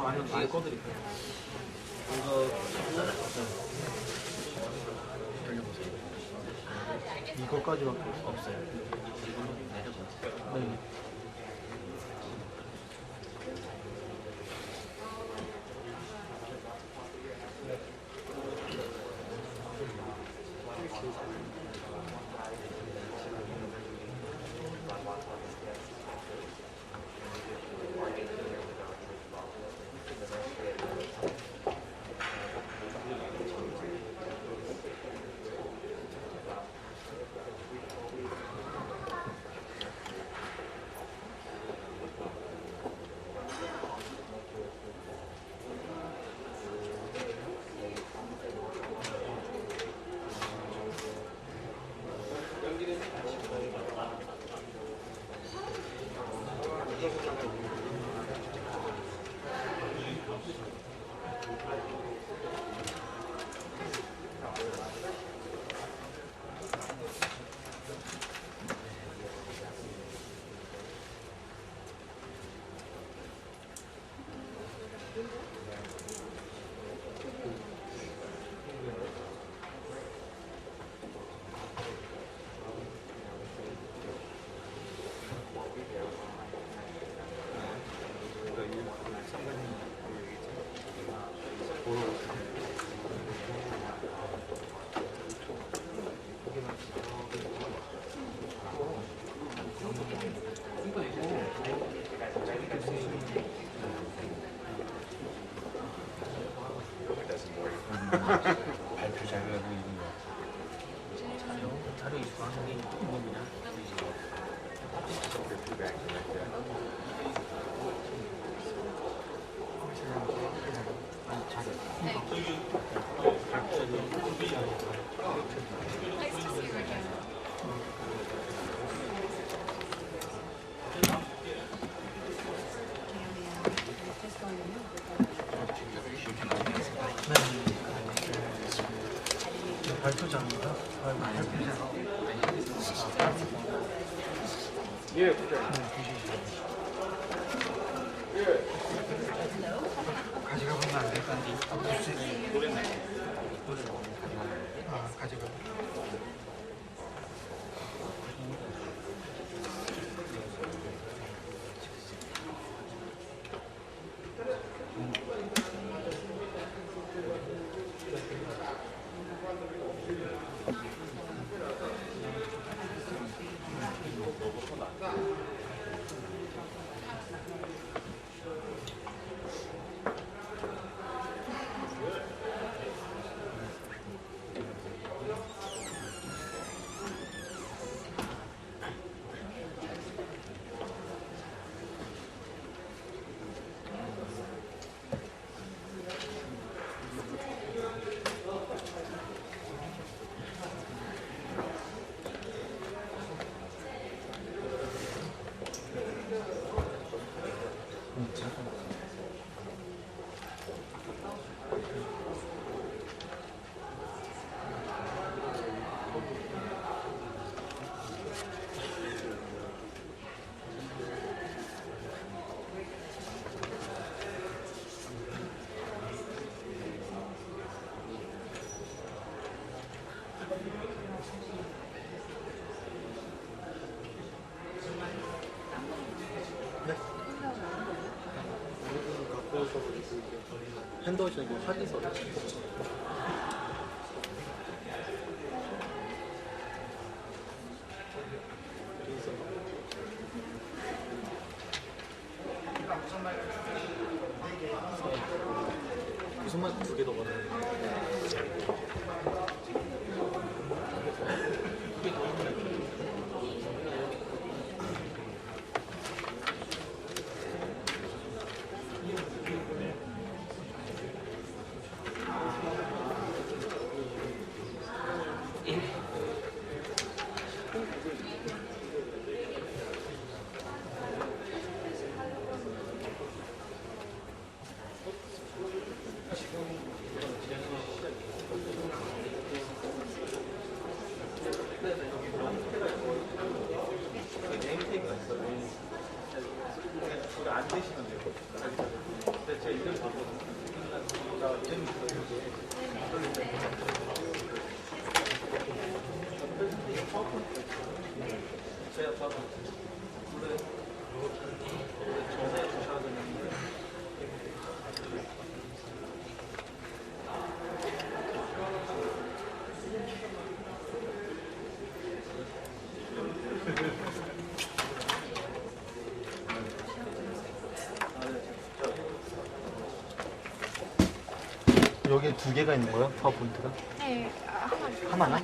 아니면 많이 꺼드릴까요? 이거 이거까지밖에 없어요. 네. 발표 자료라고 있는 거. 자료 이수하는 게 있습니다. 아니 자료. 발표자입니다. 발표자. 예, 부장. 가져가 보면 안 될까? 노래네. 아, 가져가. 핸드워시고 확인서 무슨 말 두 개 더 받아야 여기에 두 개가 있는 거예요? 파워포인트가? 네, 하나나?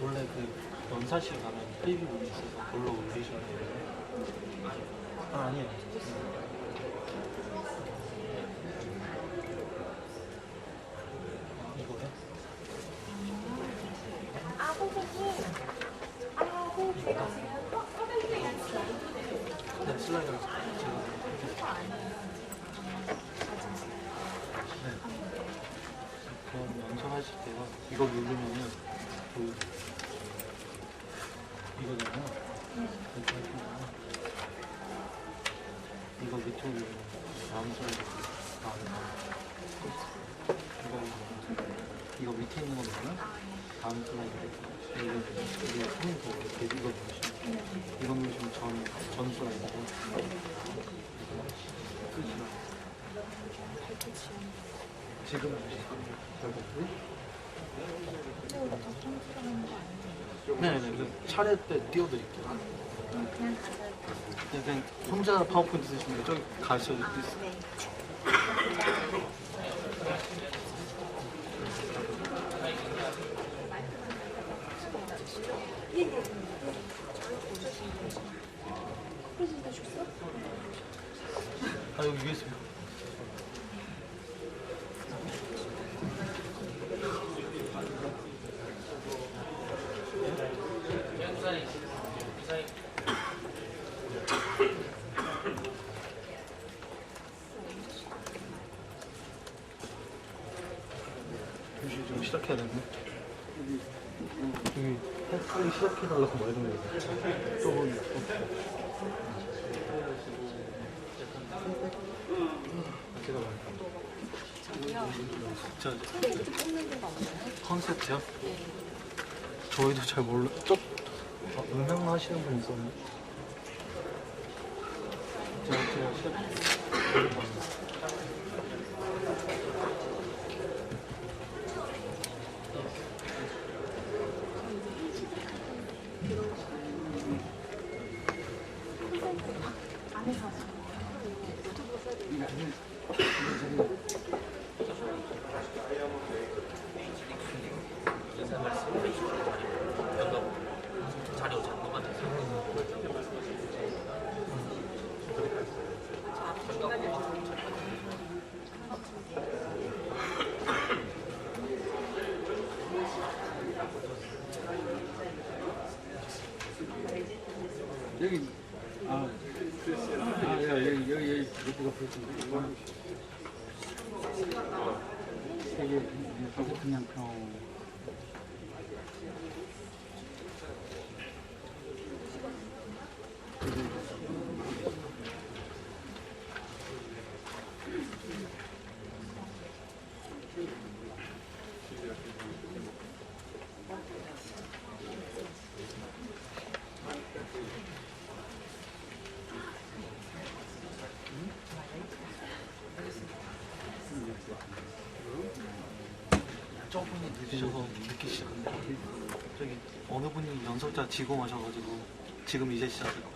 원래 그 연사실 가면 프리뷰 있어서 그걸로 올리셔야 돼요. 아, 아니에요. 이거요? 네, 슬라이드 제가. 네. 그럼 연설하실 때가 이거 누르면은 그 이거잖아요. 이렇게 하시면 이거 밑으로 누르면 다음 슬라이드 이거 밑에 있는 거 누르면 다음 슬라이드 이게 컴퓨터 이렇게 이거 누르시면 이거 누르시면 전 슬라이드고 끝이요. 지금 네네, 그 차례 때 띄워드릴게요. 그냥 혼자 파워포인트 쓰시는 게 저기 가르쳐 줄 수 있어요. 아, 여기 위에 있습니다. 교실 좀 시작해야 되네. 여기 빨리 시작해달라고 말했는데 저건 제가 진짜 컨셉트 뽑는 데가 없나요? 컨셉트요? 저희도 잘 몰라. 음향 하시는 분 있었네. 제가 시작. 안에서 자료 잡는 것 같아서. 여기 여기 이거 보시면 이게 그냥 평. 저분이 늦으셔서 늦게 시작한다. 저기 어느 분이 연설자 지공하셔가지고 지금 이제 시작할 거예요.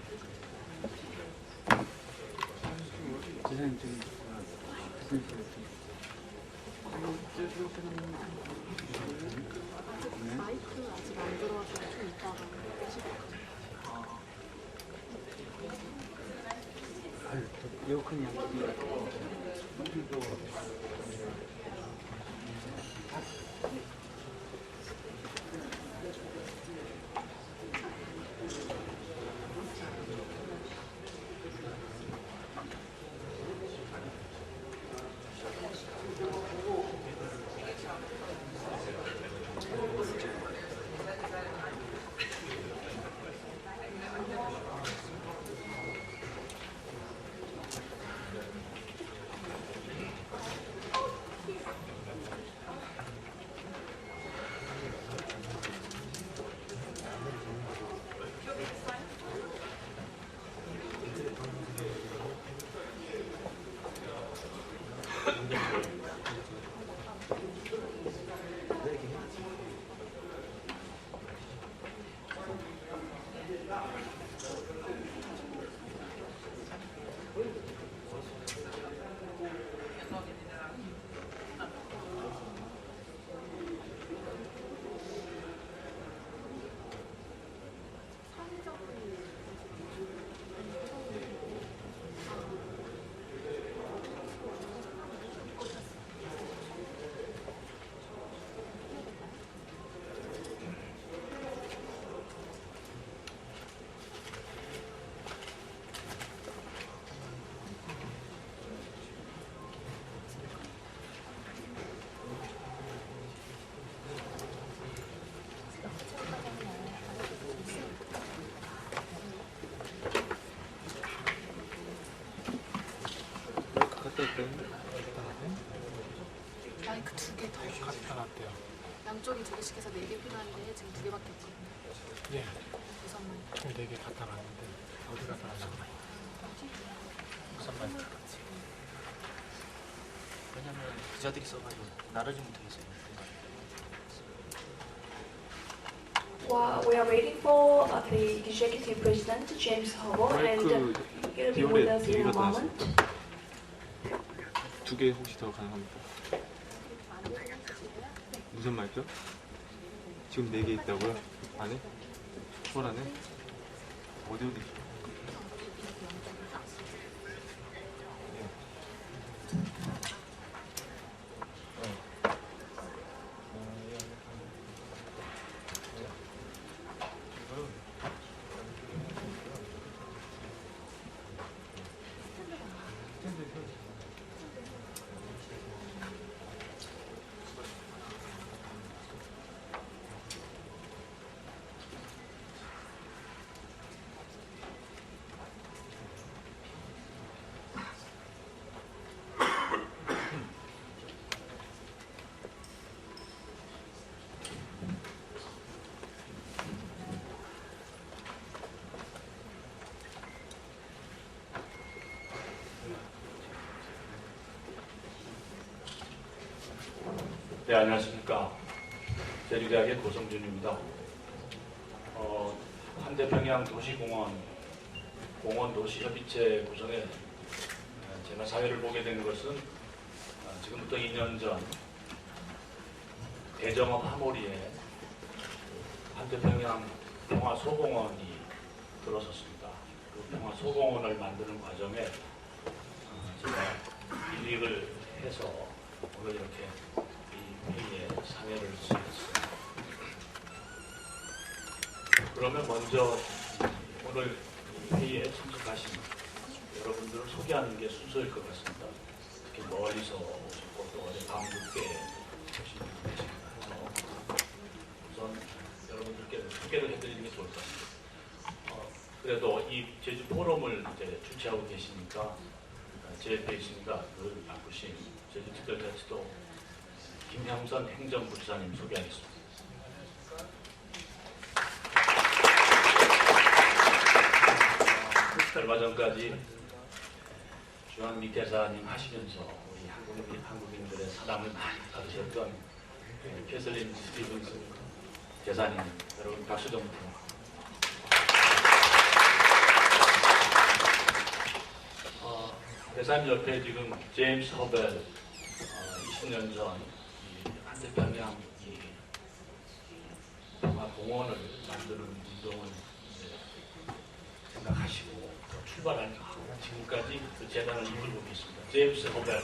선생님 지금 마이크 아직 안 들어와서 좀 이따가 에어컨이 안 개씩 해서 4개 필요한데 지금 2개밖에 없거든요. 예. 우선만. 4개 갖다 놨는데 어디 갖다 놨나? 우선만 왜냐면 기자들이 써가지고 나르지 못하겠어요. While we are waiting for the executive president, James Howell, and he'll be with us in a moment. 2개 혹시 더 가능합니까? 무슨 말이죠? 지금 4개 있다고요? 안에? 홀 안에? 어디? 네, 안녕하십니까. 제주대학의 고성준입니다. 한대평양 도시공원, 공원도시협의체 구성에 제가 사회를 보게 된 것은 지금부터 2년 전 대정읍 하모리에 한대평양 평화소공원이 들어섰습니다. 그 평화소공원을 만드는 과정에 제가 일익을 해서 오늘 이렇게 회의에 참여를 수행했습니다. 그러면 먼저 오늘 회의에 참석하신 여러분들을 소개하는 게 순서일 것 같습니다. 특히 멀리서 오셨고 또 어제 밤늦게 오신 분들 계십니다. 우선 여러분들께 소개를 해드리는 게 좋을 것 같습니다. 그래도 이 제주 포럼을 이제 주최하고 계시니까 제 옆에 있습니다. 그 바쁘신 제주특별자치도 김향선 행정부지사님 소개하겠습니다. 얼마 전까지 주한미 대사님 하시면서 우리 한국인들의 사랑을 많이 받으셨던 캐슬린 스티븐스 대사님, 여러분 박수 좀 부탁드립니다. 대사님 옆에 지금 제임스 허벨 20년 전 한대평양 공원을 만드는 운동을 생각하시고 출발한 지금까지 그 재단을 이끌고 계십니다. 제임스 허벨.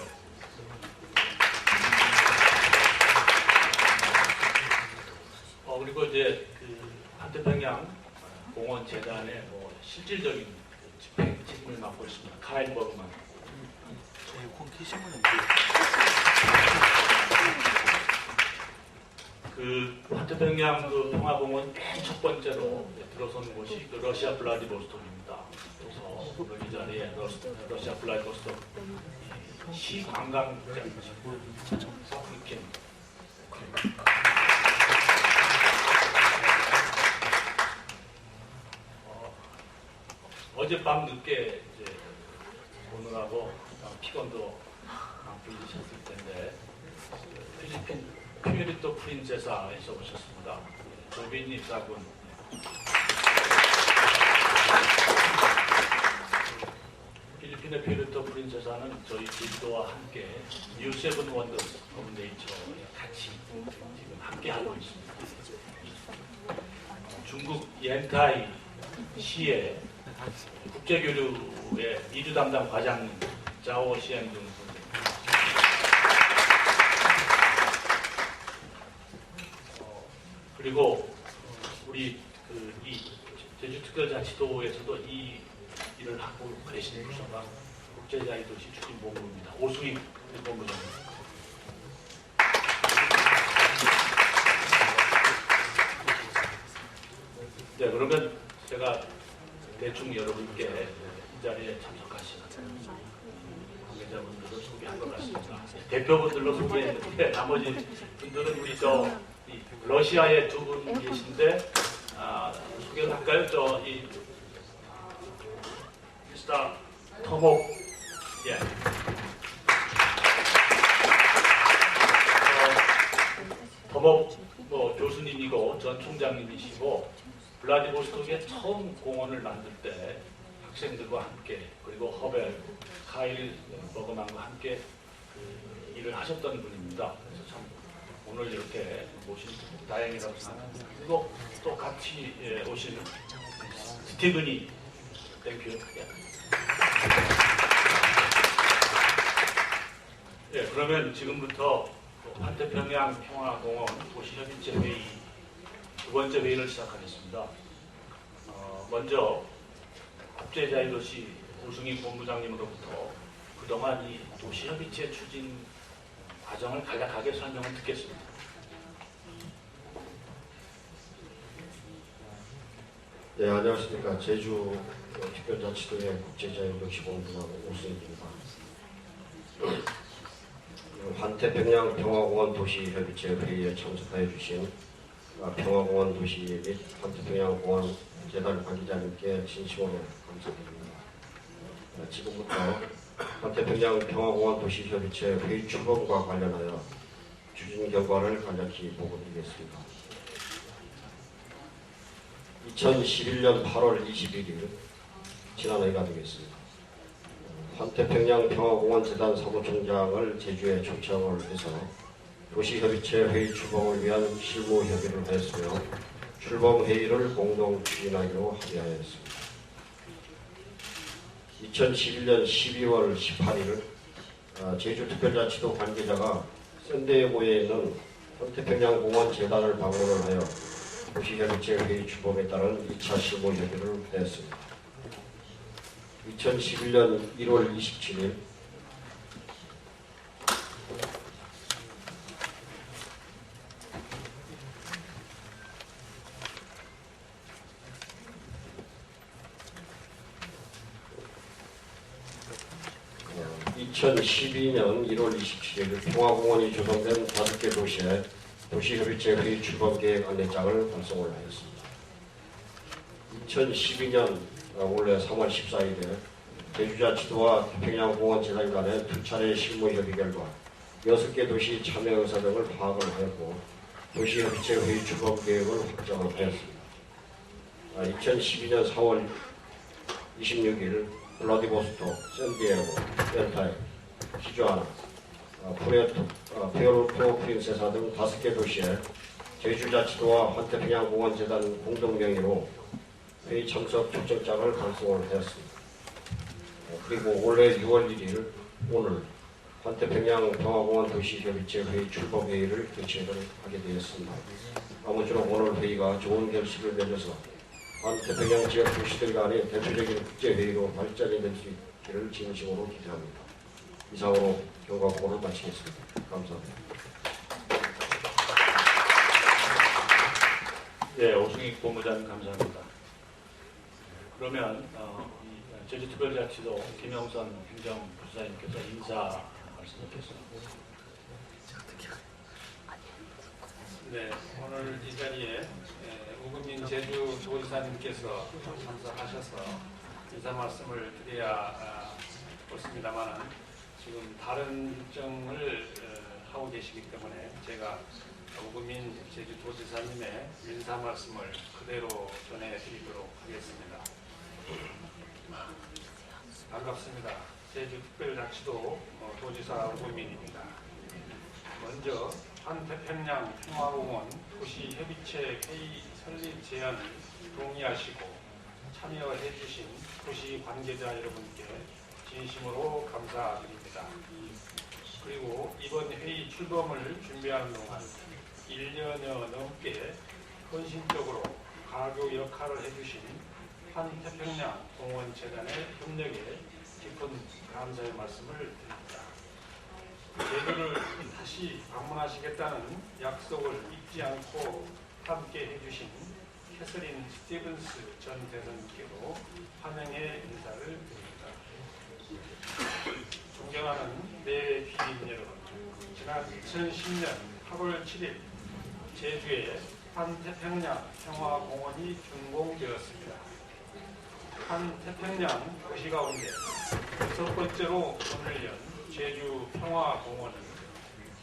그리고 이제 그 한대평양 공원 재단의 실질적인 집행 책임을 맡고 있습니다. 카일 버그만. 저희 콘키 신문은 그 한태평양 그 평화공원 맨 첫 번째로 들어선 곳이 그 러시아 블라디보스톡입니다. 그래서 오늘 이 자리에 러시아 블라디보스톡 시 관광장 이렇게 어젯밤 늦게 이제 오늘하고 피곤도 풀리셨을 텐데 필리핀 퓨에르토 프린세사에서 오셨습니다. 조빈 입사군. 필리핀의 퓨에르토 프린세사는 저희 제주도와 함께 뉴세븐 원더스 오브 네이처에 같이 지금 함께 하고 있습니다. 중국 옌타이 시의 국제교류의 미주 담당 과장님 자오 시엔둥 선생님. 그리고 우리 이 제주특별자치도에서도 이 일을 하고 계시는 부서가 국제자유도시 추진본부입니다. 오수익 본부장입니다. 네, 그러면 제가 대충 여러분께 이 자리에 참석하신 관계자분들을 소개한 것 같습니다. 대표분들로 소개했는데 나머지 분들은 우리 이 러시아에 두 분 계신데 소개를 할까요? 이 미스터 터목, 예. 터목 교수님이고 전 총장님이시고 블라디보스토크에 처음 공원을 만들 때 학생들과 함께 그리고 허벨, 카일 버그만과 함께 그 일을 하셨던 분입니다. 그래서 참 오늘 이렇게 모신 다행이라고 생각합니다. 그리고 또 같이 오신 스티븐이 땡큐. 예, 그러면 지금부터 환태평양 평화공원 도시협의체 회의 두 번째 회의를 시작하겠습니다. 먼저 국제자유도시 오승희 본부장님으로부터 그동안 이 도시협의체 추진 과정을 간략하게 설명을 듣겠습니다. 네, 안녕하십니까. 제주 특별자치도의 국제자유도시본부장 오승희입니다. 환태평양 평화공원 도시협의체 회의에 참석하여 주신 평화공원 도시 및 환태평양 공원 재단 관계자님께 진심으로 감사드립니다. 지금부터 환태평양 평화공원 도시협의체 회의 출범과 관련하여 추진 결과를 간략히 보고드리겠습니다. 2011년 8월 21일 지난해가 되겠습니다. 환태평양 평화공원 재단 사무총장을 제주에 초청을 해서 도시협의체 회의 출범을 위한 실무 협의를 하였으며 출범 회의를 공동 추진하기로 합의하였습니다. 2011년 12월 18일 제주특별자치도 관계자가 샌디에 모여 있는 환태평양 공원 재단을 방문을 하여 도시협의체 회의 출범에 따른 2차 실무 협의를 하였습니다. 2011년 1월 27일 평화공원이 조성된 5개 도시에 도시협의체 회의 출범 계획 안내장을 발송을 하였습니다. 2012년 올해 3월 14일에 제주자치도와 태평양공원 재단 간의 2차례 실무협의 결과 6개 도시 참여 의사 등을 파악을 하였고 도시협의체 회의 출범 계획을 확정을 하였습니다. 2012년 4월 26일 블라디보스토크, 샌디에고, 델타이, 티주아나, 푸에르토 프린세사 등 5개 도시에 제주자치도와 환태평양공원 재단 공동명의로 회의 참석 초청장을 발송을 하였습니다. 그리고 올해 6월 1일 오늘 환태평양 평화공원 도시협의체 회의 출범회의를 개최를 하게 되었습니다. 아무쪼록 오늘 회의가 좋은 결실을 맺어서 환태평양 지역 도시들 간의 대표적인 국제회의로 발전이 될 수 있기를 진심으로 기대합니다. 이상으로 경과 보고를 마치겠습니다. 감사합니다. 네, 오승희 본부장님 감사합니다. 그러면 제주특별자치도 김영선 행정부사님께서 인사 말씀하겠습니다. 네, 오늘 이 자리에 우금민 제주도지사님께서 참석하셔서 인사 말씀을 드려야 옳습니다만 지금 다른 일정을 하고 계시기 때문에 제가 우금민 제주도지사님의 인사 말씀을 그대로 전해드리도록 하겠습니다. 반갑습니다. 제주특별자치도 도지사 우금민입니다. 먼저 환태평양 평화공원 도시협의체 회의 설립 제안을 동의하시고 참여해 주신 도시 관계자 여러분께 진심으로 감사드립니다. 그리고 이번 회의 출범을 준비하는 동안 1년여 넘게 헌신적으로 가교 역할을 해주신 환태평양 공원재단의 협력에 깊은 감사의 말씀을 드립니다. 제주를 다시 방문하시겠다는 약속을 잊지 않고 함께 해주신 캐서린 스티븐스 전 대선께도 환영의 인사를 드립니다. 존경하는 내 귀인 여러분, 지난 2010년 8월 7일 제주의 환태평양 평화공원이 준공되었습니다. 환태평양 도시 가운데 6번째로 문을 연 제주 평화공원은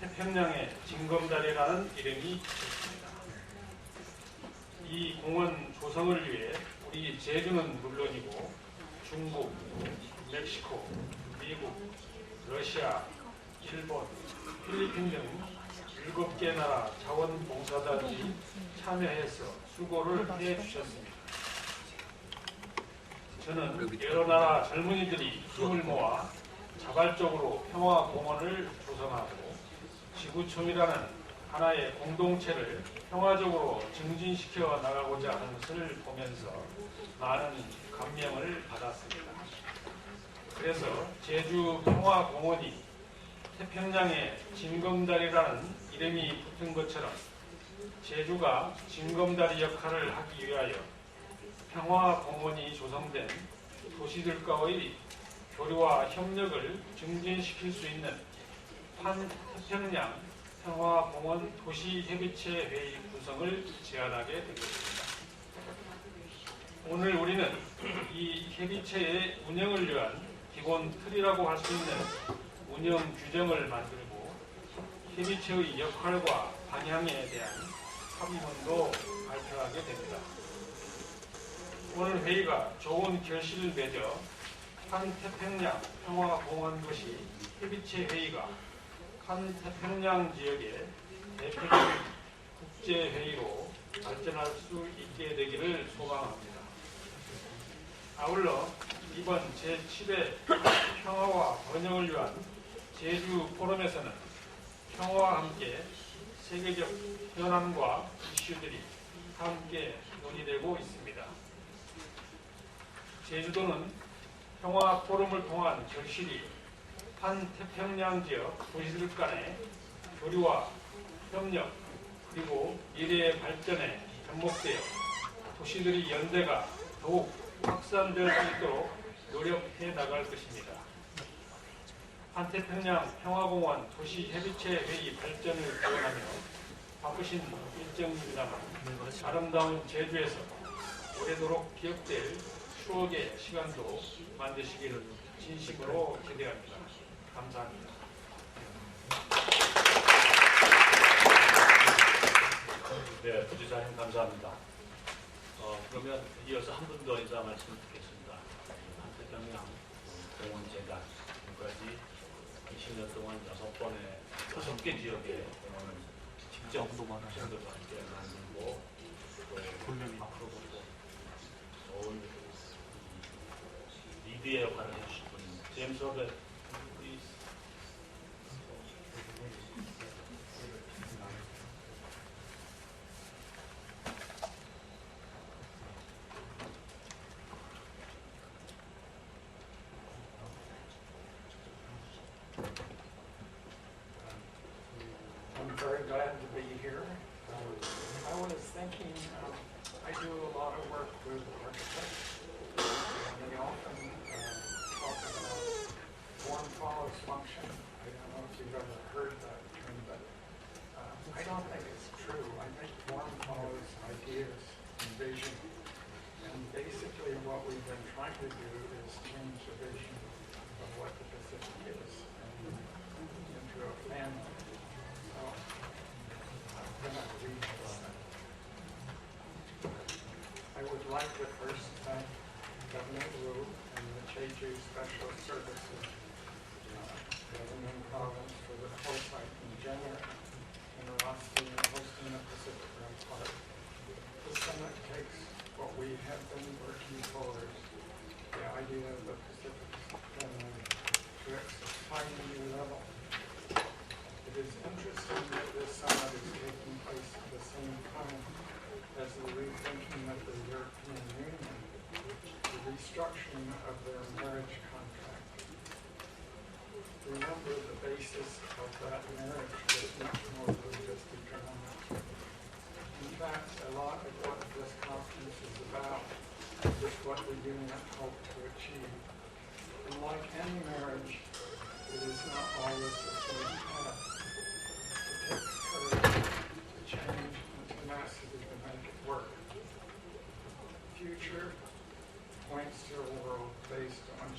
태평양의 징검다리라는 이름이 붙었습니다. 이 공원 조성을 위해 우리 제주는 물론이고 중국, 멕시코, 미국, 러시아, 일본, 필리핀 등 7개 나라 자원봉사자들이 참여해서 수고를 해주셨습니다. 저는 여러 나라 젊은이들이 힘을 모아 자발적으로 평화공원을 조성하고 지구촌이라는 하나의 공동체를 평화적으로 증진시켜 나가고자 하는 것을 보면서 많은 감명을 받았습니다. 그래서 제주 평화공원이 태평양의 징검다리라는 이름이 붙은 것처럼 제주가 징검다리 역할을 하기 위하여 평화공원이 조성된 도시들과의 교류와 협력을 증진시킬 수 있는 환태평양 평화공원 도시협의체 회의 구성을 제안하게 되겠습니다. 오늘 우리는 이 협의체의 운영을 위한 기본 틀이라고 할 수 있는 운영 규정을 만들고 협의체의 역할과 방향에 대한 합의문도 발표하게 됩니다. 오늘 회의가 좋은 결실을 맺어 환태평양 평화공원 도시 협의체 회의가 환태평양 지역의 대표적인 국제회의로 발전할 수 있게 되기를 소망합니다. 아울러 이번 제7회 평화와 번영을 위한 제주 포럼에서는 평화와 함께 세계적 현안과 이슈들이 함께 논의되고 있습니다. 제주도는 평화 포럼을 통한 결실이 환태평양 지역 도시들 간의 교류와 협력 그리고 미래의 발전에 접목되어 도시들의 연대가 더욱 확산될 수 있도록 노력해 나갈 것입니다. 환태평양 평화공원 도시협의체 회의 발전을 기원하며 바쁘신 일정입니다만 아름다운 제주에서 오래도록 기억될 추억의 시간도 만드시기를 진심으로 기대합니다. 감사합니다. 네, 부지사님 감사합니다. 그러면 이어서 한 분 더 인사 말씀 듣겠습니다. 환태평양 공원재단 지금까지 20년 동안 6번의 6개 지역의 공원을 직접 학생들과 함께 만들고 또 앞으로도 또 좋은 리드의 역할을 해주실 분입니다. 제임스 허벳 I'm very glad to be here. I was thinking, I do a lot of work with architects, and they often talk about form follows function. I don't know if you've ever heard that term, but I don't think it's true. I think form follows ideas and vision. And basically what we've been trying to do is change the vision of what the Pacific is into a family. So I'm going to read this. I would like to first thank Governor Wu and the Jeju Special Services, Government Province for the foresight and generosity in hosting the Pacific Rim Park. The summit takes what we have been working towards, the idea of the Pacific Rim to its exciting new level. It is interesting that this summit is taking place at the same time as the rethinking of the European Union, the restructuring of their marriage contract. Remember, the basis of that marriage was much more than just economic. In fact, a lot of what this conference is about is what the union hoped to achieve. And like any marriage, it is not always the same path. It takes courage to change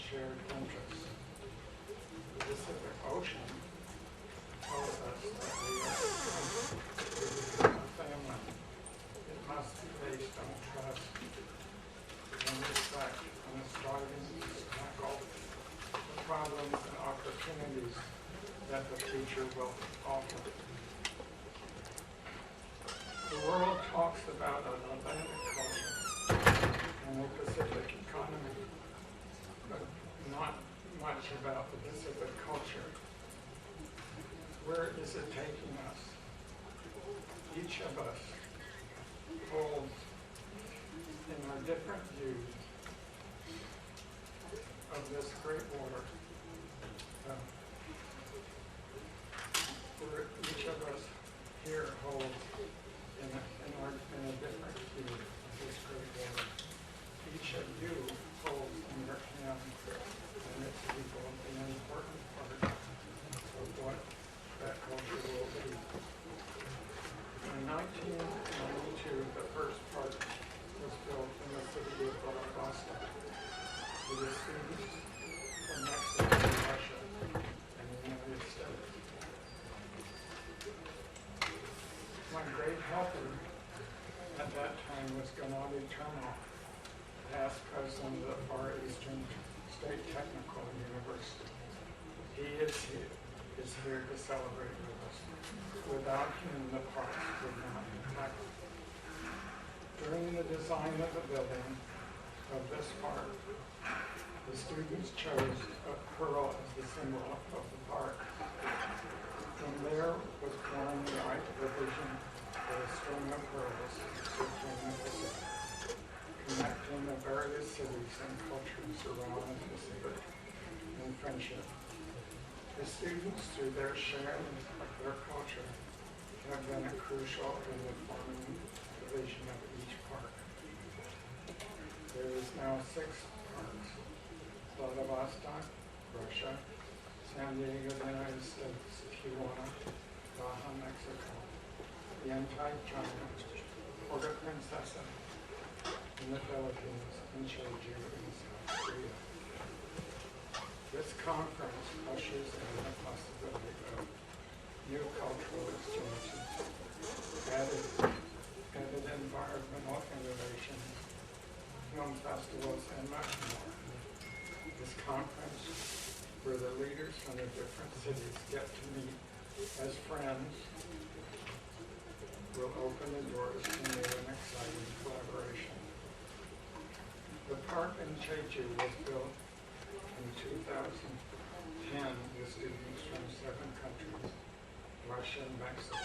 shared interests. The Pacific Ocean tells us that we are a family. It must be based on trust and respect and a striving to tackle the problems and opportunities that the future will offer. The world talks about an Atlantic culture and a Pacific economy, but not much about the Pacific culture. Where is it taking us? Each of us holds in our different views of this great water. Where each of us here holds in a different view of this great water. Each of you holds in your hand and its people an important part of what that culture will be. In 1992, the first park was built in the city of Vladivostok with the students from Mexico, Russia, and the United States. My great helper at that time was Gennady Termov, past president of the Far Eastern State Technical University. He is here to celebrate with us. Without him, the park would not be happened. During the design of the building of this park, the students chose a pearl as the symbol of the park. From there was born the vision for a string of pearls circling the Pacific, connecting the various cities and cultures around the Pacific in friendship. The students, through their sharing of their culture, have been crucial in forming the vision of each park. There is now 6 parks: Vladivostok, Russia; San Diego, United States; Tijuana, Baja, Mexico; Yantai, China; Puerto Princesa in the Philippines; and Jeju in South Korea. This conference ushers in the possibility of new cultural exchanges, added environmental innovations, film festivals, and much more. This conference, where the leaders from the different cities get to meet as friends, will open the doors to new and exciting collaboration. The park in Jeju was built in 2010 with students from 7 countries: Russia, Mexico,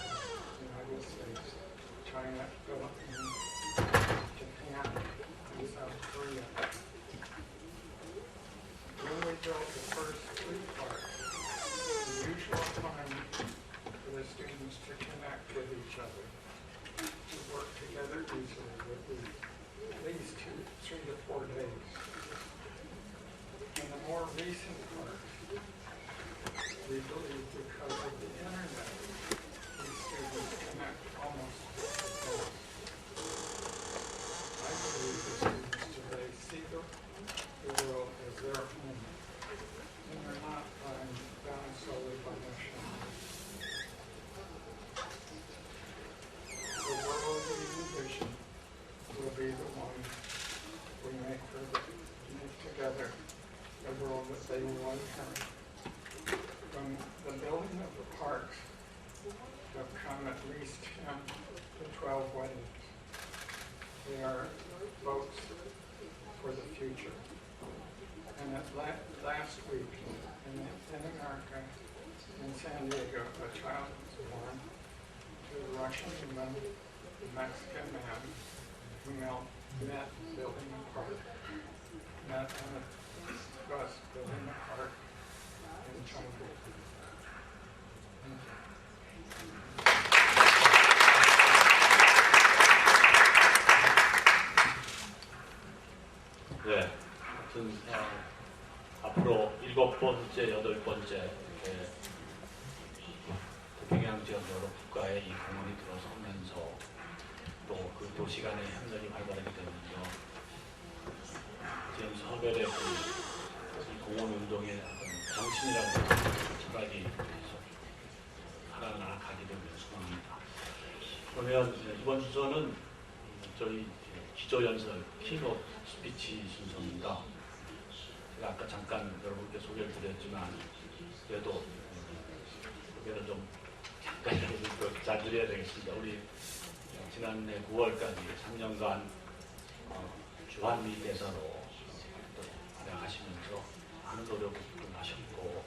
United States, China, Philippines, Japan, and South Korea. When we built the first 3 parks, the usual time for the students to connect with each other, to work together easily, would be at least 3 to 4 days. In the more recent parks, we believe because of the internet, these students connect almost daily. I believe the students today see the world as their home, and they're not bound solely by nationality. The world we envision will be the one we make together, the world that they will inherit. From the building of the parks have come at least 10 to 12 weddings. They are votes for the future. And at last week in America, in San Diego, a child was born to a Russian woman, a Mexican man, who met building a park, met on a bus building a park in China. 네, 하여튼 앞으로 7번째, 8번째 이렇게 태평양 지역 여러 국가에 이 공원이 들어서면서 또 그 도시 간의 협력이 활발하게 되면서 제임스 허벨의 그 공원운동의 어떤 정신이라고 철학이 살아나가게 되면 소망합니다. 그러면 이번 순서는 저희 기조연설 키노트 스피치 순서입니다. 제가 아까 잠깐 여러분께 소개를 드렸지만 그래도 소개를 좀 잠깐이라도 잘 드려야 되겠습니다. 우리 지난해 9월까지 3년간 주한미 대사로 활약하시면서 많은 노력을 하셨고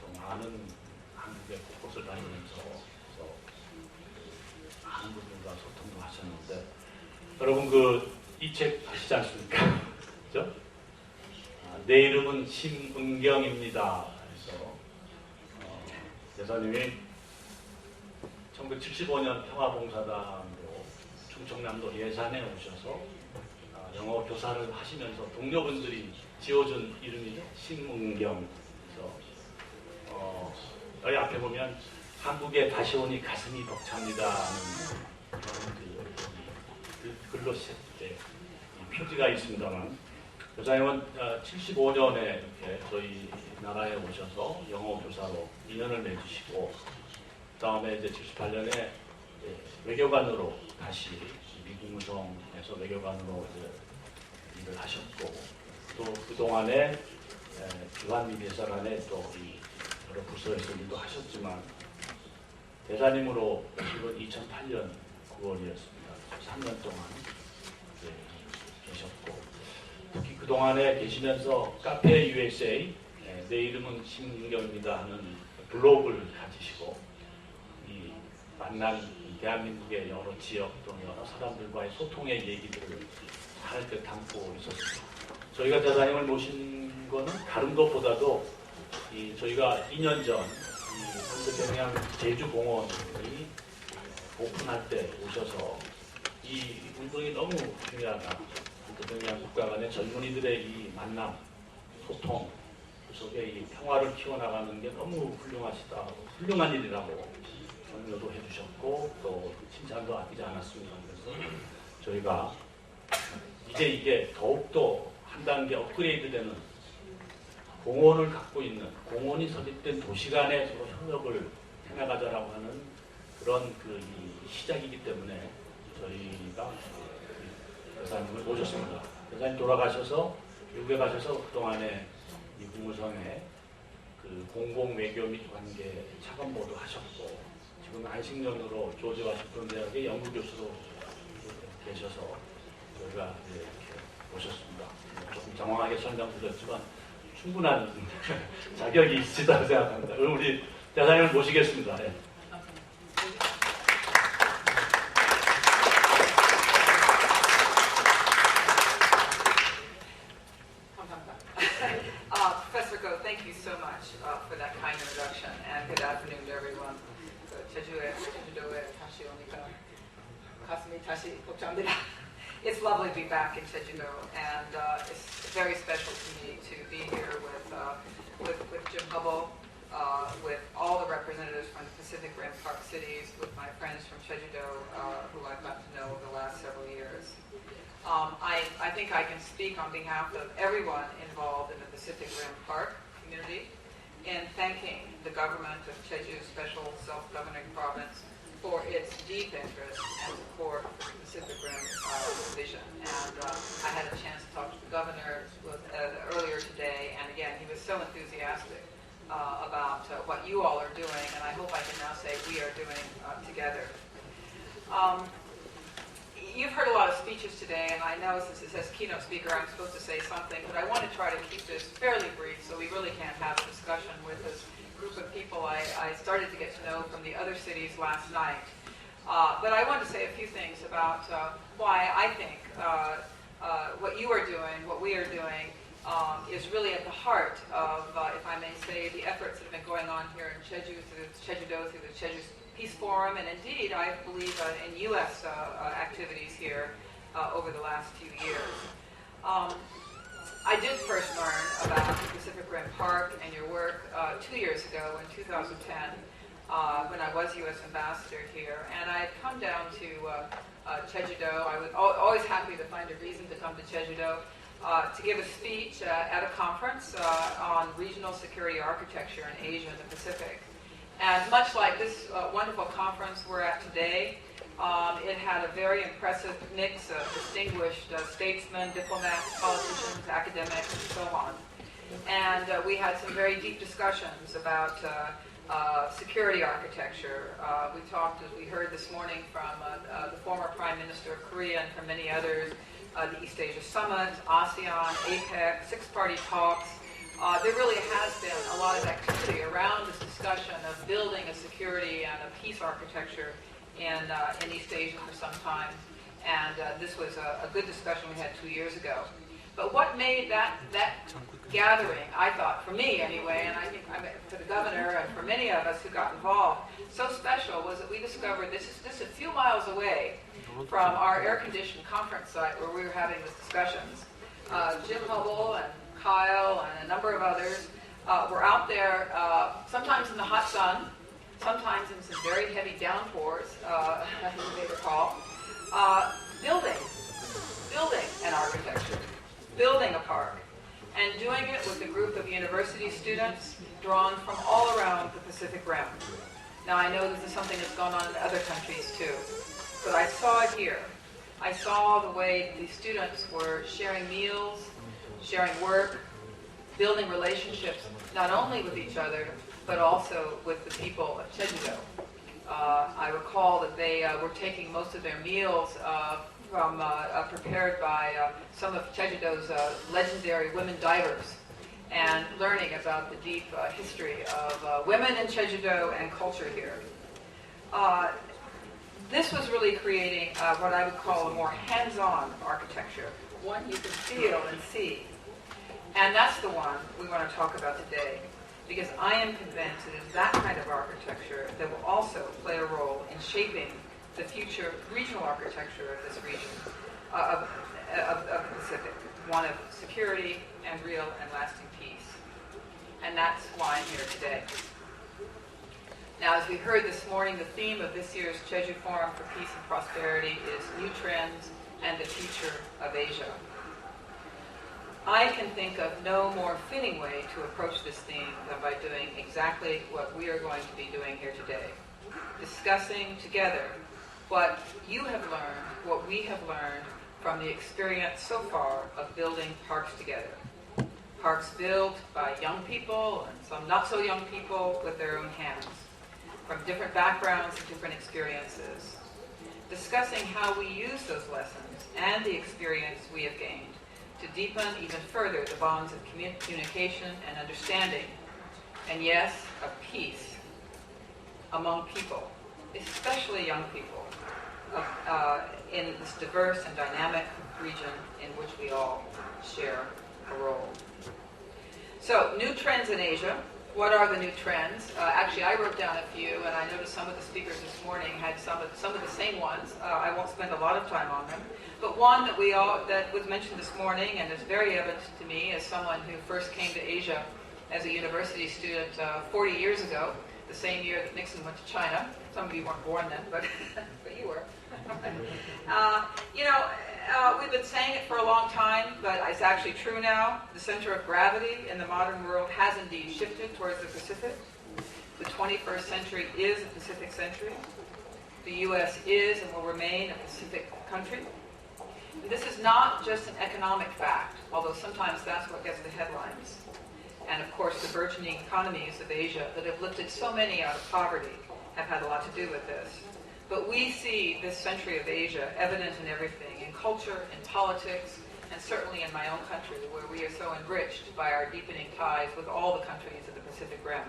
또 많은 한국의 곳곳을 다니면서 많은 분들과 소통도 하셨는데 여러분 이 책 아시지 않습니까? 그죠? 내 이름은 심은경입니다. 그래서 대사님이 1975년 평화봉사단으로 충청남도 예산에 오셔서 영어 교사를 하시면서 동료분들이 지어준 이름이죠. 심은경. 그래서 여기 앞에 보면 한국에 다시 오니 가슴이 벅찹니다 하는 그런 글로 때 표지가 있습니다만 교사님은 75년에 이렇게 저희 나라에 오셔서 영어 교사로 2년을 내주시고 그 다음에 이제 78년에 외교관으로 다시 미국 무성에서 외교관으로 이제 일을 하셨고 또 그동안에 주한미 대사관에 또 여러 부서에서 일도 하셨지만 대사님으로 오신 2008년 9월이었습니다. 3년 동안 계셨고 특히 그동안에 계시면서 카페 USA 내 이름은 심은경입니다 하는 블로그를 가지시고 이 만난 대한민국의 여러 지역 또는 여러 사람들과의 소통의 얘기들을 잘 담고 있었습니다. 저희가 대사님을 모신 거는 다른 것보다도 저희가 2년 전 한태평양 제주공원이 오픈할 때 오셔서 이 운동이 너무 중요하다. 한태평양 국가 간의 젊은이들의 이 만남, 소통 그 속에 이 평화를 키워나가는 게 너무 훌륭한 일이라고 격려도 해주셨고 또 칭찬도 아끼지 않았습니다. 그래서 저희가 이제 이게 더욱더 한 단계 업그레이드되는 공원을 갖고 있는 공원이 설립된 도시 간의 서로 협력을 해나가자라고 하는 그런 이 시작이기 때문에 저희가 대사님을 모셨습니다. 대사님 돌아가셔서 미국에 가셔서 그동안에 이 국무성에 공공 외교 및 관계 차관보도 하셨고 지금 안식년으로 조지 워싱턴 대학의 연구교수로 계셔서 저희가 이렇게 모셨습니다. 조금 장황하게 설명드렸지만 충분한 자격이 있으시다고 생각합니다. 그럼 우리 대사님을 모시겠습니다. 네. Professor Go, thank you so much for that kind introduction, and good afternoon to everyone. 제주도에 다시 오니까 가슴이 다시 벅찹니다. It's lovely to be back in Jeju-do, and it's very special to me to be here with Jim Hubble, with all the representatives from the Pacific Rim Park cities, with my friends from Jeju-do, who I've gotten to know over the last several years. I think I can speak on behalf of everyone involved in the Pacific Rim Park community in thanking the government of Jeju Special Self-Governing Province for its deep interest and support for the Pacific Rim vision. And I had a chance to talk to the governor earlier today, and again, he was so enthusiastic about what you all are doing, and I hope I can now say we are doing together. You've heard a lot of speeches today, and I know since it says keynote speaker, I'm supposed to say something, but I want to try to keep this fairly brief so we really can have a discussion with this group of people I started to get to know from the other cities last night. But I want to say a few things about why I think what you are doing, what we are doing, is really at the heart of, if I may say, the efforts that have been going on here in Jeju, through Jeju-do, through the Jeju Peace Forum, and indeed, I believe, in U.S. Activities here over the last few years. I did first learn about the Pacific Rim Park and your work 2 years ago in 2010 when I was U.S. Ambassador here, and I had come down to Jeju-do. I was always happy to find a reason to come to Jeju-do. to give a speech at a conference on regional security architecture in Asia and the Pacific. And much like this wonderful conference we're at today, it had a very impressive mix of distinguished statesmen, diplomats, politicians, academics, and so on. And we had some very deep discussions about security architecture. We heard this morning from the former Prime Minister of Korea and from many others, the East Asia Summit, ASEAN, APEC, six-party talks. There really has been a lot of activity around this discussion of building a security and a peace architecture in East Asia for some time. And this was a good discussion we had 2 years ago. But what made that gathering, I thought, for me anyway, and I think for the governor and for many of us who got involved, so special was that we discovered this is a few miles away from our air-conditioned conference site where we were having these discussions. Jim Hubble and Kyle and a number of others were out there, sometimes in the hot sun, sometimes in some very heavy downpours, as you may recall, building an architecture, building a park, and doing it with a group of university students drawn from all around the Pacific Rim. Now, I know this is something that's gone on in other countries too, but I saw it here. I saw the way these students were sharing meals, sharing work, building relationships, not only with each other, but also with the people of Jeju-do. I recall that they were taking most of their meals from prepared by some of Jeju-do's legendary women divers, and learning about the deep history of women in Jeju-do and culture here. This was really creating what I would call a more hands-on architecture, one you can feel and see. And that's the one we want to talk about today, because I am convinced it is that kind of architecture that will also play a role in shaping the future regional architecture of this region, of the Pacific, one of security and real and lasting peace. And that's why I'm here today. Now, as we heard this morning, the theme of this year's Jeju Forum for Peace and Prosperity is New Trends and the Future of Asia. I can think of no more fitting way to approach this theme than by doing exactly what we are going to be doing here today, discussing together what you have learned, what we have learned from the experience so far of building parks together. Parks built by young people and some not so young people with their own hands, from different backgrounds and different experiences. Discussing how we use those lessons and the experience we have gained to deepen even further the bonds of communication and understanding, and yes, of peace among people, especially young people, in this diverse and dynamic region in which we all share a role. So, new trends in Asia. What are the new trends? Actually, I wrote down a few, and I noticed some of the speakers this morning had some of the same ones. I won't spend a lot of time on them. But one that was mentioned this morning and is very evident to me as someone who first came to Asia as a university student 40 years ago, the same year that Nixon went to China. Some of you weren't born then, but you were. We've been saying it for a long time, but it's actually true now. The center of gravity in the modern world has indeed shifted towards the Pacific. The 21st century is a Pacific century. The U.S. is and will remain a Pacific country. This is not just an economic fact, although sometimes that's what gets the headlines. And of course, the burgeoning economies of Asia that have lifted so many out of poverty have had a lot to do with this. But we see this century of Asia evident in everything, in culture, in politics, and certainly in my own country, where we are so enriched by our deepening ties with all the countries of the Pacific Rim.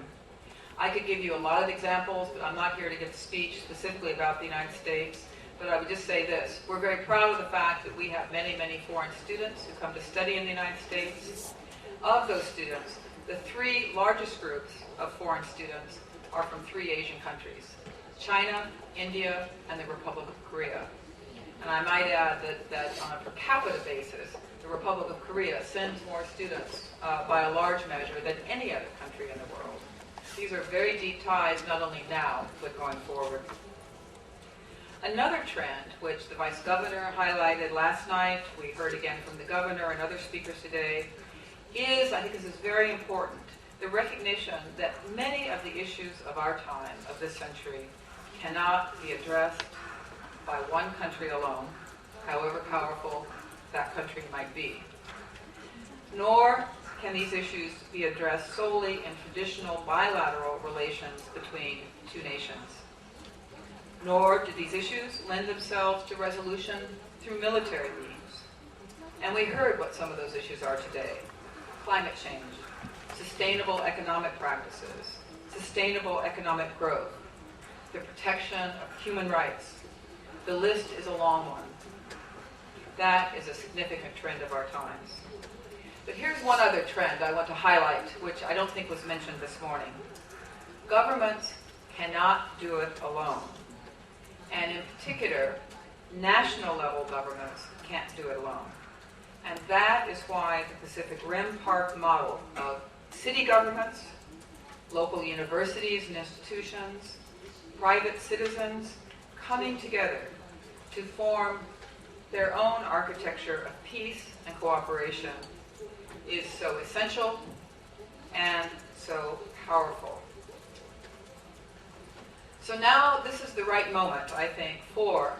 I could give you a lot of examples, but I'm not here to give a speech specifically about the United States. But I would just say this. We're very proud of the fact that we have many, many foreign students who come to study in the United States. Of those students, the three largest groups of foreign students are from 3 Asian countries: China, India, and the Republic of Korea. And I might add that on a per capita basis, the Republic of Korea sends more students by a large measure than any other country in the world. These are very deep ties, not only now, but going forward. Another trend, which the Vice Governor highlighted last night, we heard again from the Governor and other speakers today, is, I think this is very important, the recognition that many of the issues of our time, of this century, cannot be addressed by one country alone, however powerful that country might be. Nor can these issues be addressed solely in traditional bilateral relations between two nations. Nor do these issues lend themselves to resolution through military means. And we heard what some of those issues are today. Climate change, sustainable economic practices, sustainable economic growth, the protection of human rights. The list is a long one. That is a significant trend of our times. But here's one other trend I want to highlight, which I don't think was mentioned this morning. Governments cannot do it alone. And in particular, national level governments can't do it alone. And that is why the Pacific Rim Park model of city governments, local universities and institutions, private citizens coming together to form their own architecture of peace and cooperation is so essential and so powerful. So now this is the right moment, I think, for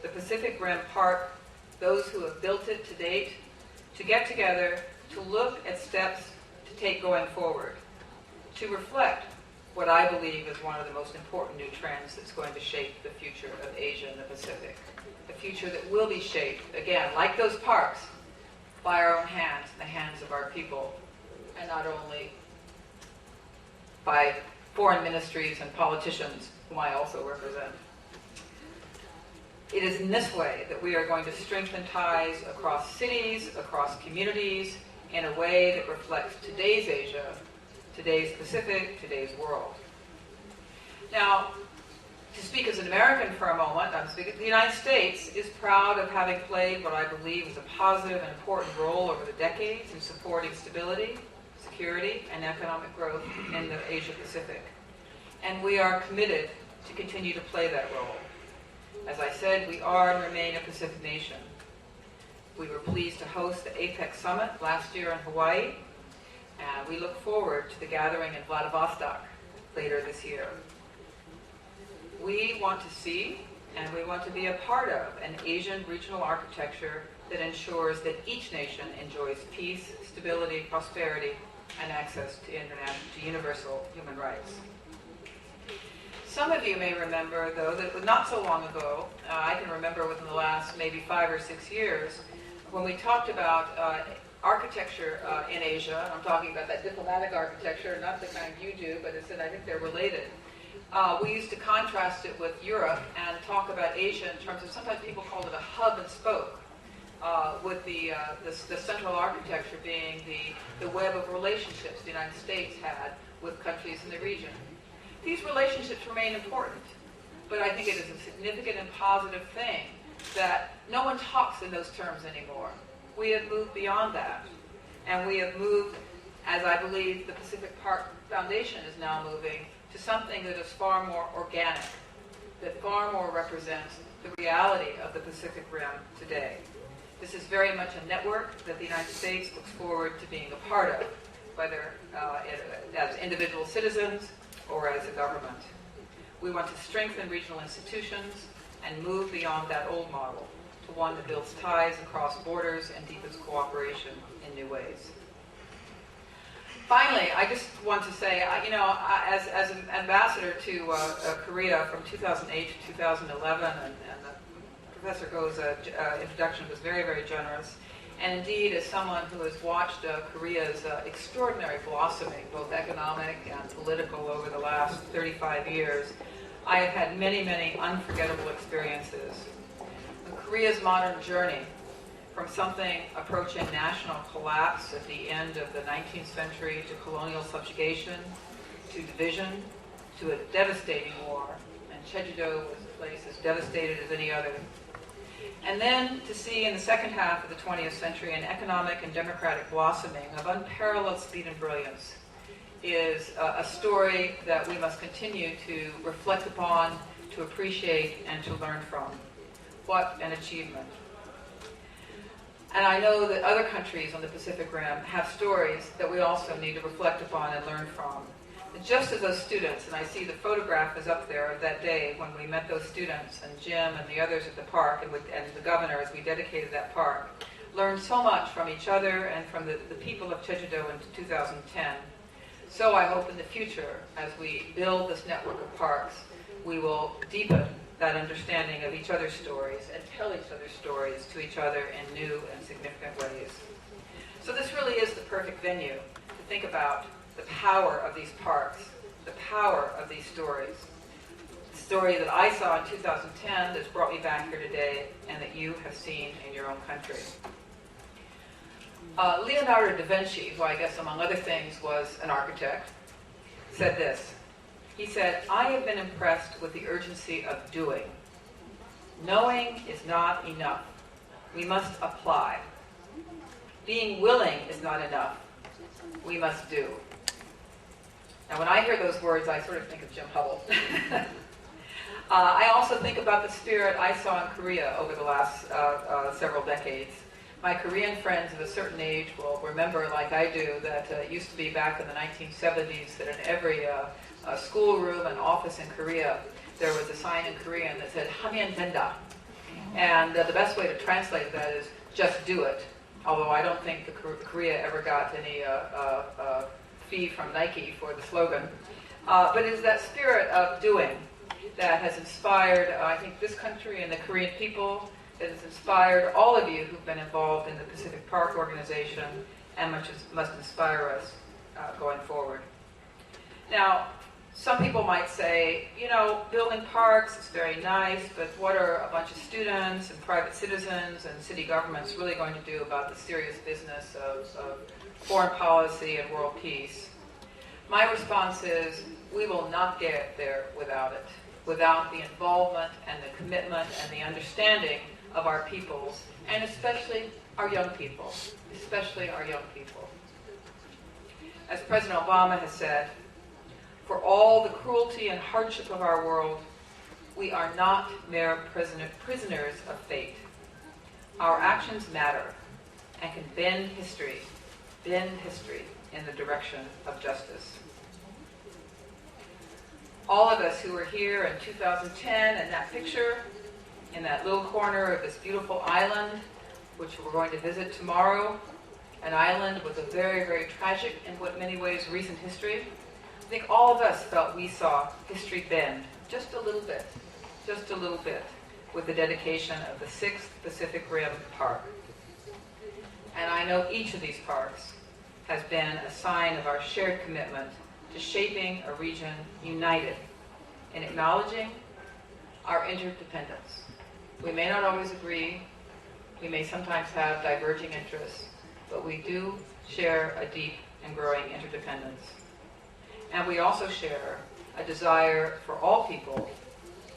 the Pacific Rim Park, those who have built it to date, to get together, to look at steps to take going forward, to reflect what I believe is one of the most important new trends that's going to shape the future of Asia and the Pacific. A future that will be shaped, again, like those parks, by our own hands, the hands of our people, and not only by foreign ministries and politicians whom I also represent. It is in this way that we are going to strengthen ties across cities, across communities, in a way that reflects today's Asia, today's Pacific, today's world. Now, to speak as an American for a moment, the United States is proud of having played what I believe is a positive and important role over the decades in supporting stability, security, and economic growth in the Asia-Pacific. And we are committed to continue to play that role. As I said, we are and remain a Pacific nation. We were pleased to host the APEC Summit last year in Hawaii, and we look forward to the gathering in Vladivostok later this year. We want to see and we want to be a part of an Asian regional architecture that ensures that each nation enjoys peace, stability, prosperity, and access to universal human rights. Some of you may remember, though, that not so long ago, I can remember within the last maybe 5 or 6 years, when we talked about architecture in Asia, I'm talking about that diplomatic architecture, not the kind you do, but I think they're related. We used to contrast it with Europe and talk about Asia in terms of, sometimes people called it a hub and spoke, with the central architecture being the web of relationships the United States had with countries in the region. These relationships remain important, but I think it is a significant and positive thing that no one talks in those terms anymore. We have moved beyond that, and we have moved, as I believe the Pacific Park Foundation is now moving, to something that is far more organic, that far more represents the reality of the Pacific Rim today. This is very much a network that the United States looks forward to being a part of, whether as individual citizens or as a government. We want to strengthen regional institutions and move beyond that old model to one that builds ties across borders and deepens cooperation in new ways. Finally, I just want to say, as an ambassador to Korea from 2008 to 2011, and Professor Go's introduction was very, very generous, and indeed as someone who has watched Korea's extraordinary blossoming, both economic and political, over the last 35 years, I have had many, many unforgettable experiences. Korea's modern journey, from something approaching national collapse at the end of the 19th century to colonial subjugation, to division, to a devastating war, and Jeju-do was a place as devastated as any other. And then to see in the second half of the 20th century an economic and democratic blossoming of unparalleled speed and brilliance is a story that we must continue to reflect upon, to appreciate and to learn from. What an achievement. And I know that other countries on the Pacific Rim have stories that we also need to reflect upon and learn from. And just as those students, and I see the photograph is up there of that day when we met those students, and Jim and the others at the park, and the governor as we dedicated that park, learned so much from each other and from the people of Jeju-do in 2010. So I hope in the future, as we build this network of parks, we will deepen that understanding of each other's stories and tell each other's stories to each other in new and significant ways. So this really is the perfect venue to think about the power of these parks, the power of these stories. The story that I saw in 2010 that's brought me back here today and that you have seen in your own country. Leonardo da Vinci, who I guess among other things was an architect, said this. He said, "I have been impressed with the urgency of doing. Knowing is not enough. We must apply. Being willing is not enough. We must do." Now when I hear those words, I sort of think of Jim Hubble. I also think about the spirit I saw in Korea over the last several decades. My Korean friends of a certain age will remember, like I do, that it used to be back in the 1970s that in every schoolroom and office in Korea, there was a sign in Korean that said, "하면 된다." And the best way to translate that is, just do it. Although I don't think Korea ever got any fee from Nike for the slogan. But it's that spirit of doing that has inspired, I think, this country and the Korean people, that has inspired all of you who've been involved in the Pacific Park Organization, and must inspire us going forward. Now, some people might say, you know, building parks is very nice, but what are a bunch of students and private citizens and city governments really going to do about the serious business of foreign policy and world peace? My response is, we will not get there without it, without the involvement and the commitment and the understanding of our peoples, and especially our young people, especially our young people. As President Obama has said, for all the cruelty and hardship of our world, we are not mere prisoners of fate. Our actions matter and can bend history in the direction of justice. All of us who were here in 2010 in that picture, in that little corner of this beautiful island, which we're going to visit tomorrow, an island with a very, very tragic, in many ways, recent history. I think all of us felt we saw history bend just a little bit, with the dedication of the 6th Pacific Rim Park. And I know each of these parks has been a sign of our shared commitment to shaping a region united in acknowledging our interdependence. We may not always agree, we may sometimes have diverging interests, but we do share a deep and growing interdependence. And we also share a desire for all people,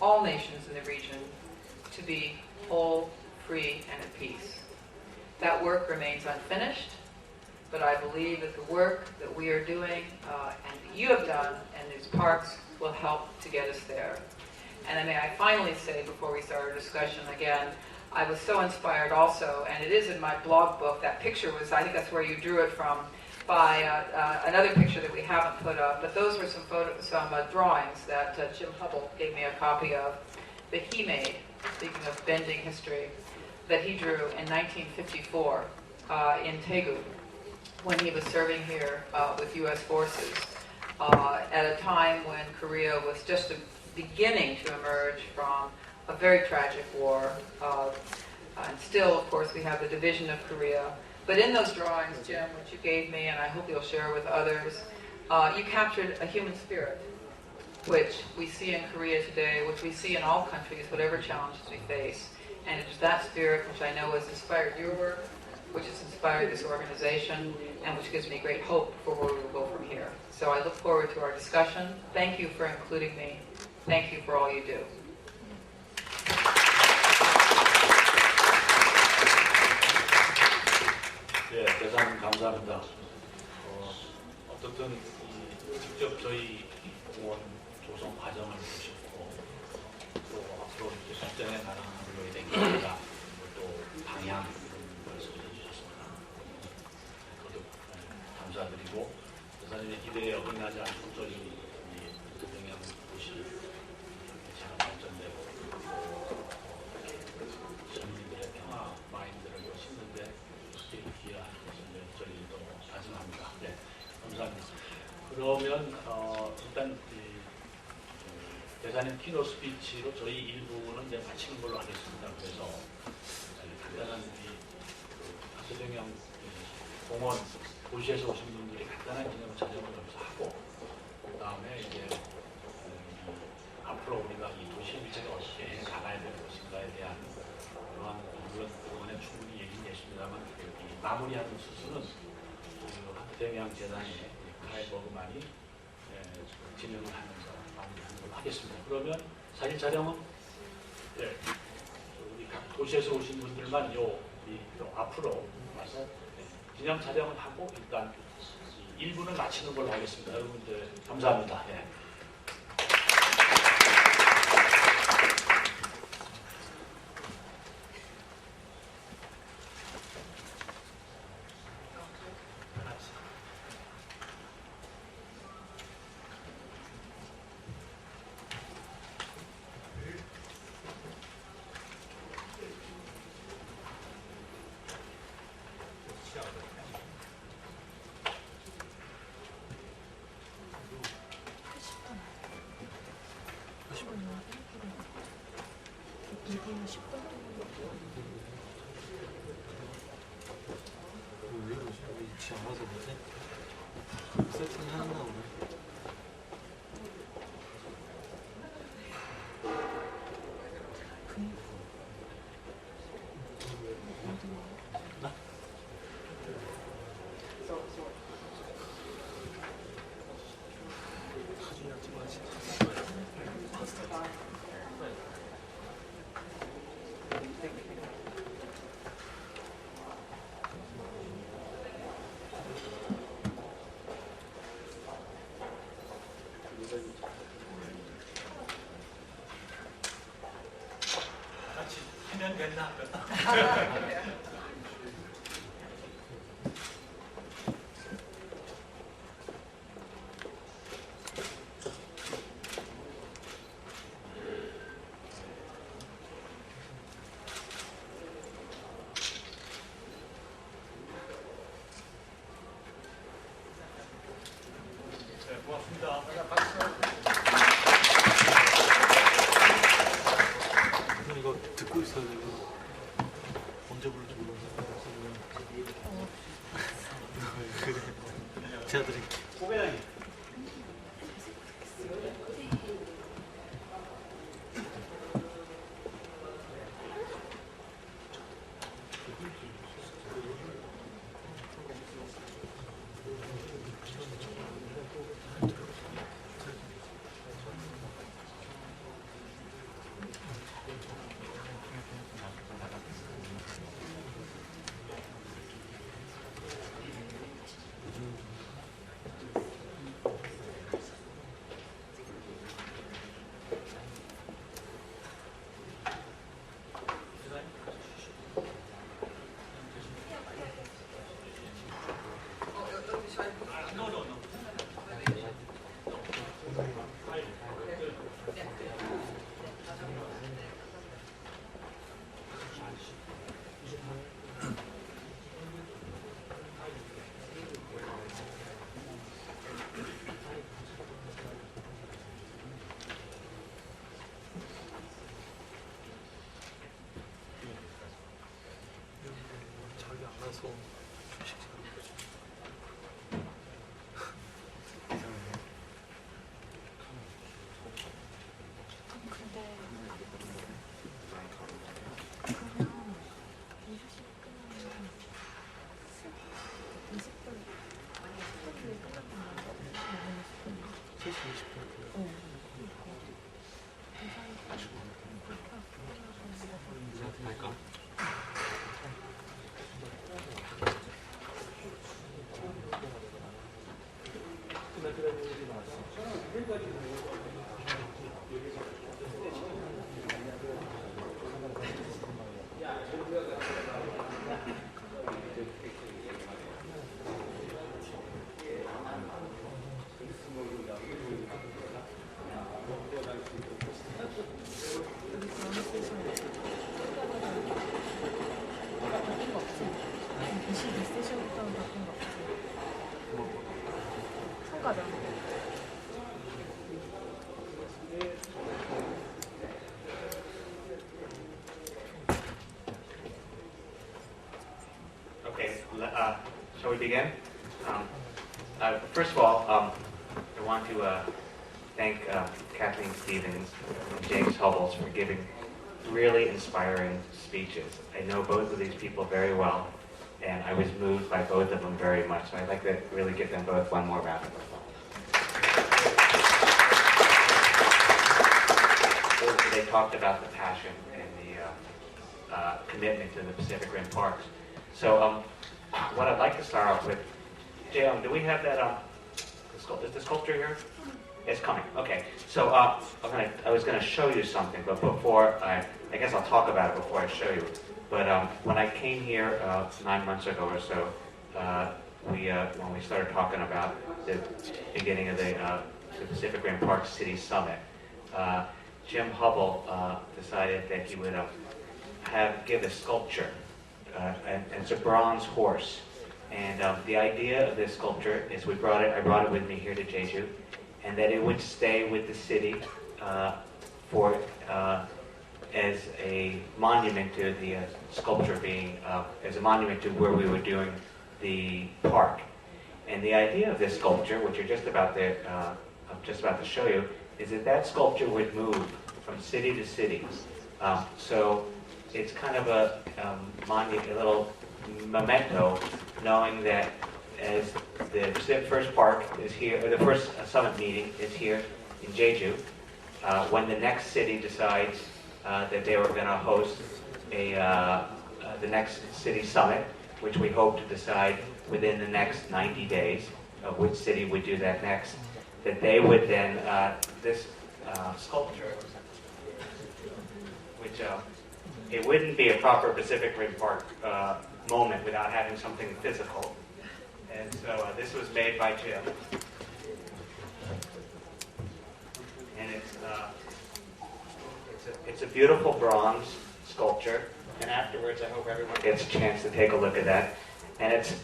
all nations in the region, to be whole, free, and at peace. That work remains unfinished, but I believe that the work that we are doing and that you have done in these parks will help to get us there. And may I finally say, before we start our discussion again, I was so inspired also, and it is in my blog book, that picture was, I think that's where you drew it from, by another picture that we haven't put up, but those were some drawings that Jim Hubble gave me a copy of, that he made, speaking of bending history, that he drew in 1954 in Daegu, when he was serving here with U.S. forces, at a time when Korea was just beginning to emerge from a very tragic war. And still, of course, we have the division of Korea. But in those drawings, Jim, which you gave me, and I hope you'll share with others, you captured a human spirit, which we see in Korea today, which we see in all countries, whatever challenges we face. And it is that spirit which I know has inspired your work, which has inspired this organization, and which gives me great hope for where we will go from here. So I look forward to our discussion. Thank you for including me. Thank you for all you do. 네, 대단 감사합니다. 어떻든 직접 저희 공원 조성 과정을 보셨고 앞으로 이렇게 발전해 나가는 데 계기가 또 방향 이런 말씀을 해주셨습니다. 저도 감사드리고 사실 기대에 어긋나지 않고 저희 대통령 도시 잘 발전되고 시민들의 평화 마인드를 심는데 크게 기여할 것을 저희도 다짐합니다. 네, 감사합니다. 그러면 일단 대사님 키노 스피치로 저희 일부는 이제 마치는 걸로 하겠습니다. 그래서 간단한 하수정형 공원 도시에서 오신 분들이 간단한 기념 촬영을 여기서 하고 그 다음에 이제 앞으로 우리가 이 도시의 미래가 어떻게 해 나가야 될 것인가에 대한 그러한 물론 그동안에 충분히 얘기는 했습니다만 마무리하는 수순은 하태경 재단의 카이 버그만이 진행을 하면서 마무리하는 걸로 하겠습니다. 그러면 사진 촬영은 우리 각 도시에서 오신 분들만 요 앞으로 와서 기념 촬영을 하고 일단 1부는 마치는 걸로 하겠습니다. 여러분들 감사합니다. 예. 지 않아서 뭐지? 세팅이 하나 오네. 사진이나 찍어야지. 같이 하면 된다. 네, 고맙습니다. 이거 듣고 있어야 되고 언제 부를지 모르겠어서 그래 제가 드릴게요. 고배장님 자기 안 가서 주식 사는 거지. 이상하네. 근데 할까? 가자. Okay, shall we begin? First of all, I want to thank Kathleen Stevens and James Hubbles for giving really inspiring speeches. I know both of these people very well, and I was moved by both of them very much, so I'd like to really give them both one more round of applause. They talked about the passion and the commitment to the Pacific Rim Parks. So what I'd like to start off with, Jay, do we have that, is the sculpture here? It's coming, okay. So I was gonna show you something, but before, I guess I'll talk about it before I show you. But when I came here 9 months ago or so, when we started talking about the beginning of the Pacific Rim Park City Summit, Jim Hubble decided that he would give a sculpture, and it's a bronze horse. And the idea of this sculpture is I brought it with me here to Jeju, and that it would stay with the city as a monument to the sculpture being, as a monument to where we were doing the park. And the idea of this sculpture, which I'm just about to show you, is that sculpture would move from city to city. So it's kind of a little memento, knowing that as the first park is here, or the first summit meeting is here in Jeju, when the next city decides that they were going to host the next city summit, which we hope to decide within the next 90 days of which city would do that next, that they would then, this sculpture, which it wouldn't be a proper Pacific Rim Park moment without having something physical. And so this was made by Jim. And it's a beautiful bronze sculpture. And afterwards, I hope everyone gets a chance to take a look at that. And it's,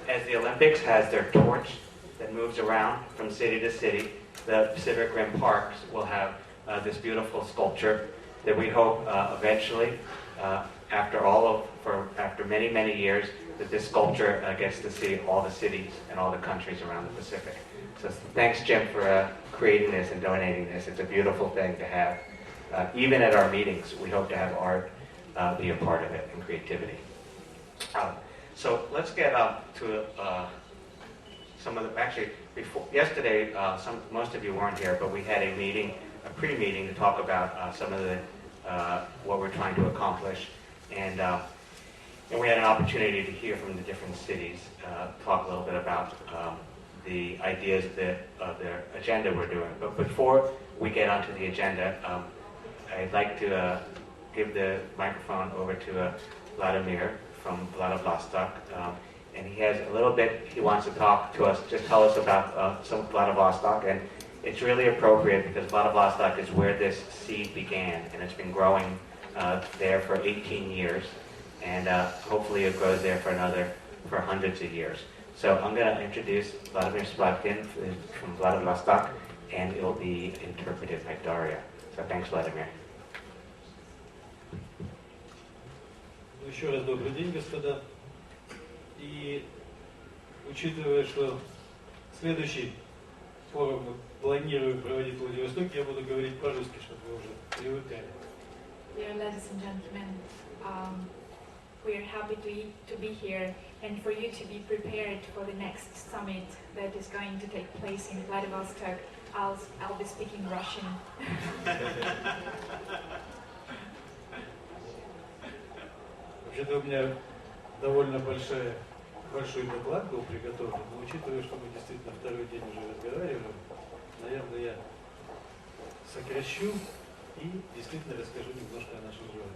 as the Olympics has their torch that moves around from city to city, the Pacific Rim Parks will have this beautiful sculpture that we hope eventually, after many, many years, that this sculpture gets to see all the cities and all the countries around the Pacific. So thanks, Jim, for creating this and donating this. It's a beautiful thing to have. Even at our meetings, we hope to have art be a part of it and creativity. So let's get to some of the, actually, yesterday, most of you weren't here, but we had a meeting, a pre-meeting to talk about some of the, what we're trying to accomplish. And we had an opportunity to hear from the different cities, talk a little bit about the ideas of their agenda we're doing. But before we get onto the agenda, I'd like to give the microphone over to Vladimir from Vladivostok. And he has a little bit he wants to talk to us, just tell us about some Vladivostok. And it's really appropriate because Vladivostok is where this seed began, and it's been growing there for 18 years. And hopefully it grows there for hundreds of years. So I'm going to introduce Vladimir Splatkin from Vladivostok, and it'll be interpreted by Daria. So thanks, Vladimir. Еще раз добрый день, господа. И учитывая, что следующий форум мы планируем проводить в Владивостоке, я буду говорить по-русски, чтобы вы уже привыкали. Dear ladies and gentlemen, we are happy to be here and for you to be prepared for the next summit that is going to take place in Vladivostok. I'll be speaking Russian. Вообще-то у меня довольно большой доклад был приготовлен, но учитывая, что мы действительно второй день уже разговариваем, наверное, я сокращу и действительно расскажу немножко о нашем городе.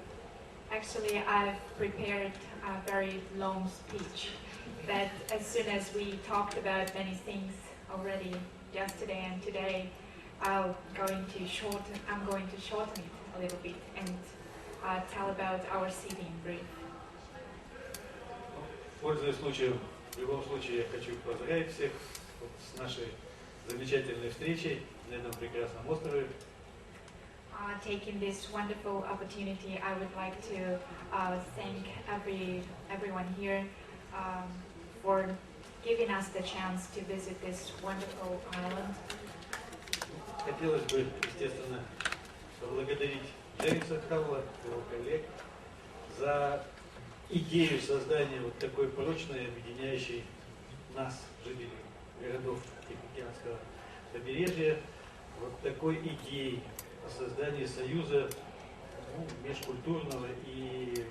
Actually, I've prepared a very long speech that as soon as we talked about many things already yesterday and today, I'm going to shorten it a little bit and tell about our city in brief. Пользуясь случаем, в любом случае я хочу поздравить всех с нашей замечательной встречей на этом прекрасном острове. Taking this wonderful opportunity, I would like to thank everyone here for giving us the chance to visit this wonderful island. Хотелось бы, естественно, поблагодарить Джеймса Хаула, его коллег, за идею создания вот такой прочной, объединяющей нас, жителей городов Тихоокеанского побережья, вот такой идеей о создании союза межкультурного и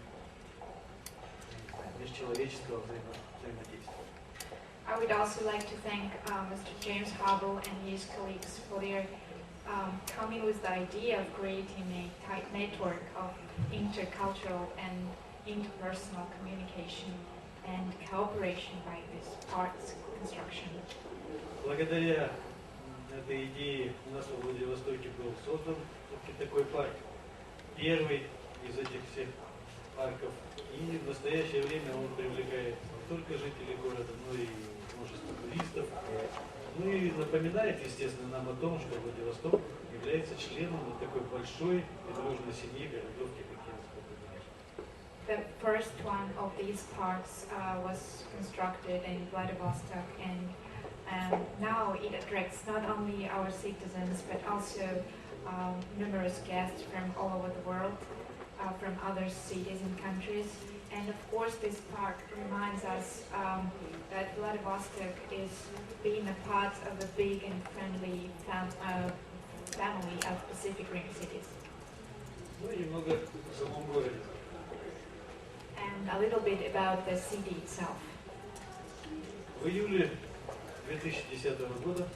межчеловеческого взаимодействия. I would also like to thank Mr. James Hubble and his colleagues for their coming with the idea of creating a tight network of intercultural and interpersonal communication and cooperation by this arts construction. Благодаря этой идее у нас в Владивостоке был создан такой парк, первый из этих всех парков. И в настоящее время он привлекает не только жителей города, но и множество туристов. Ну и напоминает, естественно, нам о том, что Владивосток является членом вот такой большой и дружной семьи городов Тихоокеанского побережья. The first one of these parks was constructed in Vladivostok, and now it attracts not only our citizens but also numerous guests from all over the world, from other cities and countries. And of course, this park reminds us that Vladivostok is being a part of a big and friendly family of Pacific Rim cities. Ну и много о самом городе. And a little bit about the city itself. В июле 2010 года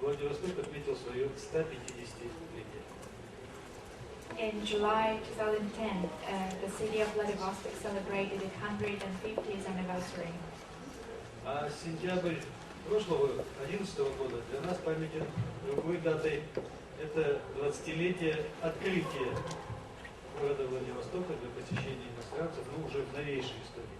Владивосток отметил свое 150-летие. In July 2010, the city of Vladivostok celebrated its 150th anniversary. А сентябрь прошлого, 2011 года, для нас памятен другой датой. Это 20-летие открытия города Владивостока для посещения иностранцев, ну, уже в новейшей истории.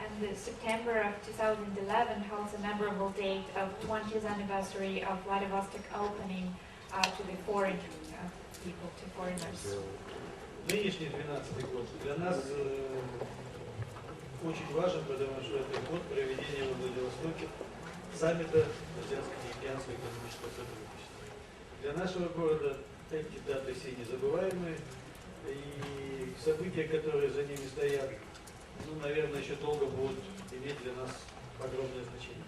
And the September of 2011 holds a memorable date of 20th anniversary of Vladivostok opening to the foreign people, to foreigners. Нынешний 12-й год для нас очень важен, потому что это год проведения во Владивостоке саммита Азиатско-Тихоокеанского экономического сотрудничества. Для нашего города эти даты все незабываемые, и события, которые за ними стоят, ну, наверное, еще долго будут иметь для нас огромное значение.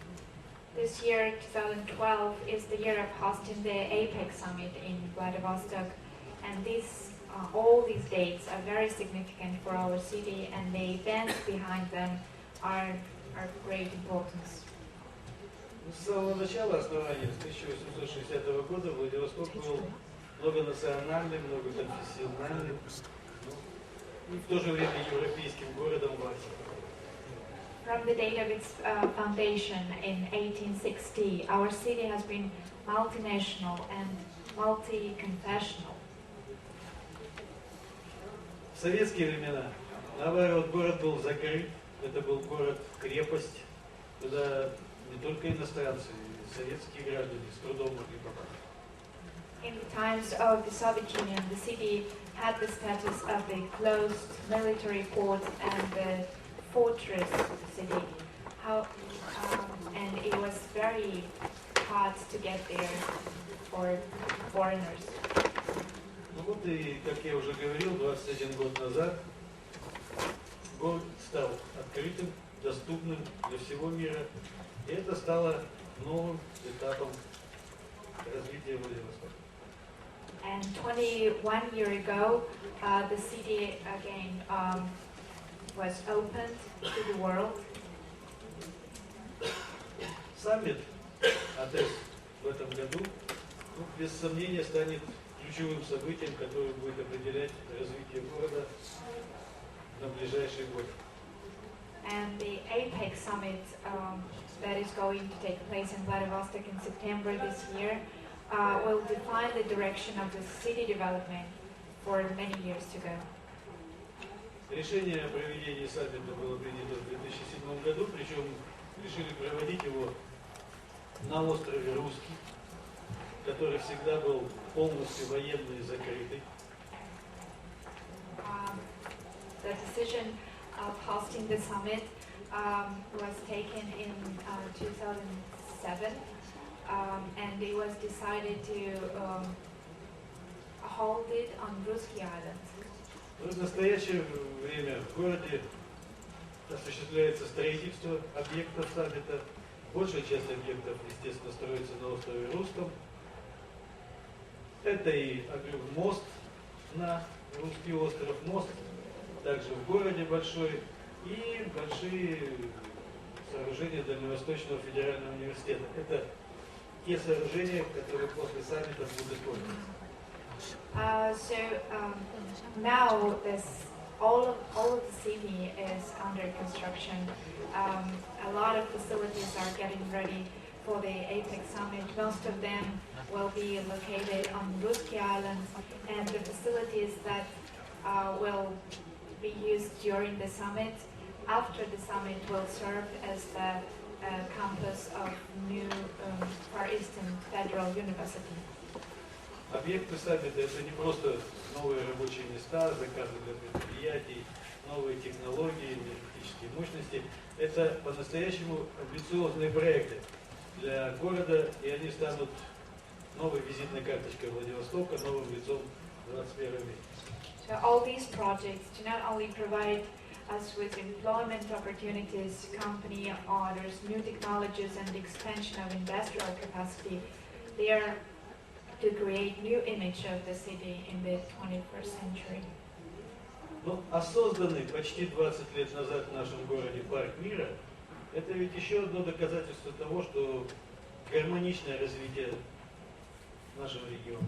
This year, 2012, is the year of hosting the APEC summit in Vladivostok, and all these dates are very significant for our city, and the events behind them are of great importance. С самого начала основания, с 1860 года, Владивосток был многонациональным, многоконфессиональным, и в то же время европейским городом в Азии. From the date of its foundation in 1860, our city has been multinational and multi-confessional. В советские времена, наоборот, город был закрыт, это был город-крепость, туда не только иностранцы, советские граждане с трудом могли попасть. In the times of the Soviet Union, the city had the status of the closed military fort and the fortress city. And it was very hard to get there for foreigners. Ну вот и, как я уже говорил, 21 год назад город стал открытым, доступным для всего мира, и это стало новым этапом развития Владивостока. And 21 years ago, the city again was opened to the world. Саммит АТЭС в этом году, ну, без сомнения, станет ключевым событием, которое будет определять развитие города на ближайшие годы. And the APEC summit that is going to take place in Vladivostok in September this year will define the direction of the city development for many years to go. Решение о проведении саммита было принято в 2007 году, причем решили проводить его на острове Русский, который всегда был полностью военный и закрытый. The decision of hosting the summit was taken in 2007, and it was decided to hold it on Ruski Island. В настоящее время в городе осуществляется строительство объектов саммита. Большая часть объектов, естественно, строится на острове Русском. Это и мост на Русский остров, мост также в городе большой и большие сооружения Дальневосточного федерального университета. Это те сооружения, которые после саммита будут пользоваться. Now all of the city is under construction. A lot of facilities are getting ready for the APEC summit. Most of them will be located on Ruski Island, and the facilities that will be used during the summit, after the summit, will serve as the campus of New Far Eastern Federal University. Объекты саммита — это не просто новые рабочие места, заказы для предприятий, новые технологии, энергетические мощности. Это по-настоящему амбициозные проекты для города, и они станут новой визитной карточкой Владивостока, новым лицом в 21 веке. So all these projects do not only provide us with employment opportunities, company orders, new technologies, and expansion of industrial capacity, they are to create new image of the city in the 21st century. Ну, а созданный почти 20 лет назад в нашем городе Парк мира — это ведь еще одно доказательство того, что гармоничное развитие нашего региона.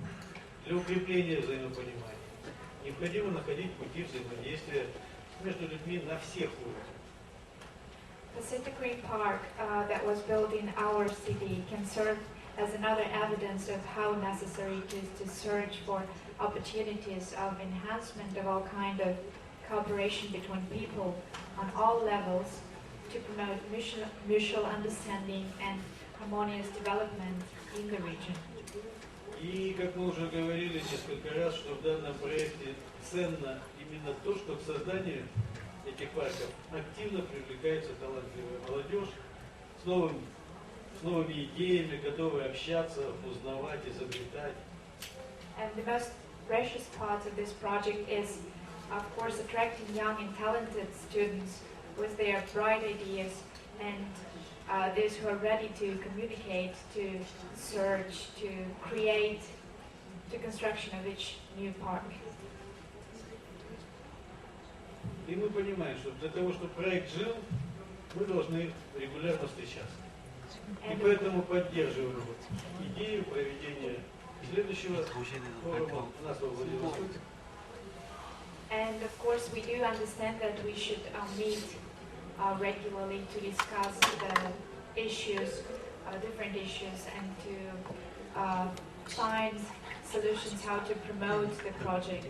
Для укрепления взаимопонимания необходимо находить пути взаимодействия между людьми на всех уровнях. Pacific Green Park that was built in our city can serve as another evidence of how necessary it is to search for opportunities of enhancement of all kind of cooperation between people on all levels to promote mutual understanding and harmonious development in the region. И, как мы уже говорили несколько раз, что в данном проекте ценно именно то, что к созданию этих парков активно привлекается талантливая молодежь с новыми идеями, готовы общаться, узнавать, изобретать. And the most precious part of this project is, of course, attracting young and talented students with their bright ideas and those who are ready to communicate, to search, to create the construction of each new park. И мы понимаем, что для того, чтобы проект жил, мы должны регулярно встречаться. И поэтому поддерживаем идею проведения следующего форума у нас во Владивостоке. And of course, we do understand that we should meet regularly to discuss the issues, different issues, and to find solutions how to promote the project.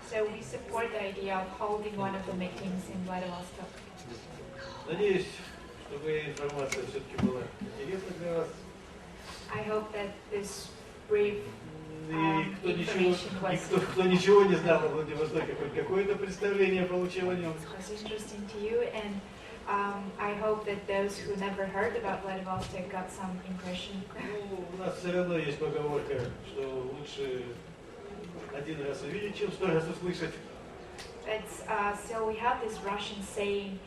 So we support the idea of holding one of the meetings in Vladivostok. Надеюсь, что моя информация все-таки была интересна для вас. I hope that this brief И кто ничего не знал о Владивостоке, хоть какое-то представление получил о нем. was interesting to you, and I hope that those who never heard about Vladivostok got some impression. Ну, у нас все равно есть поговорка, что лучше один раз увидеть, чем 100 раз услышать. So we have this Russian saying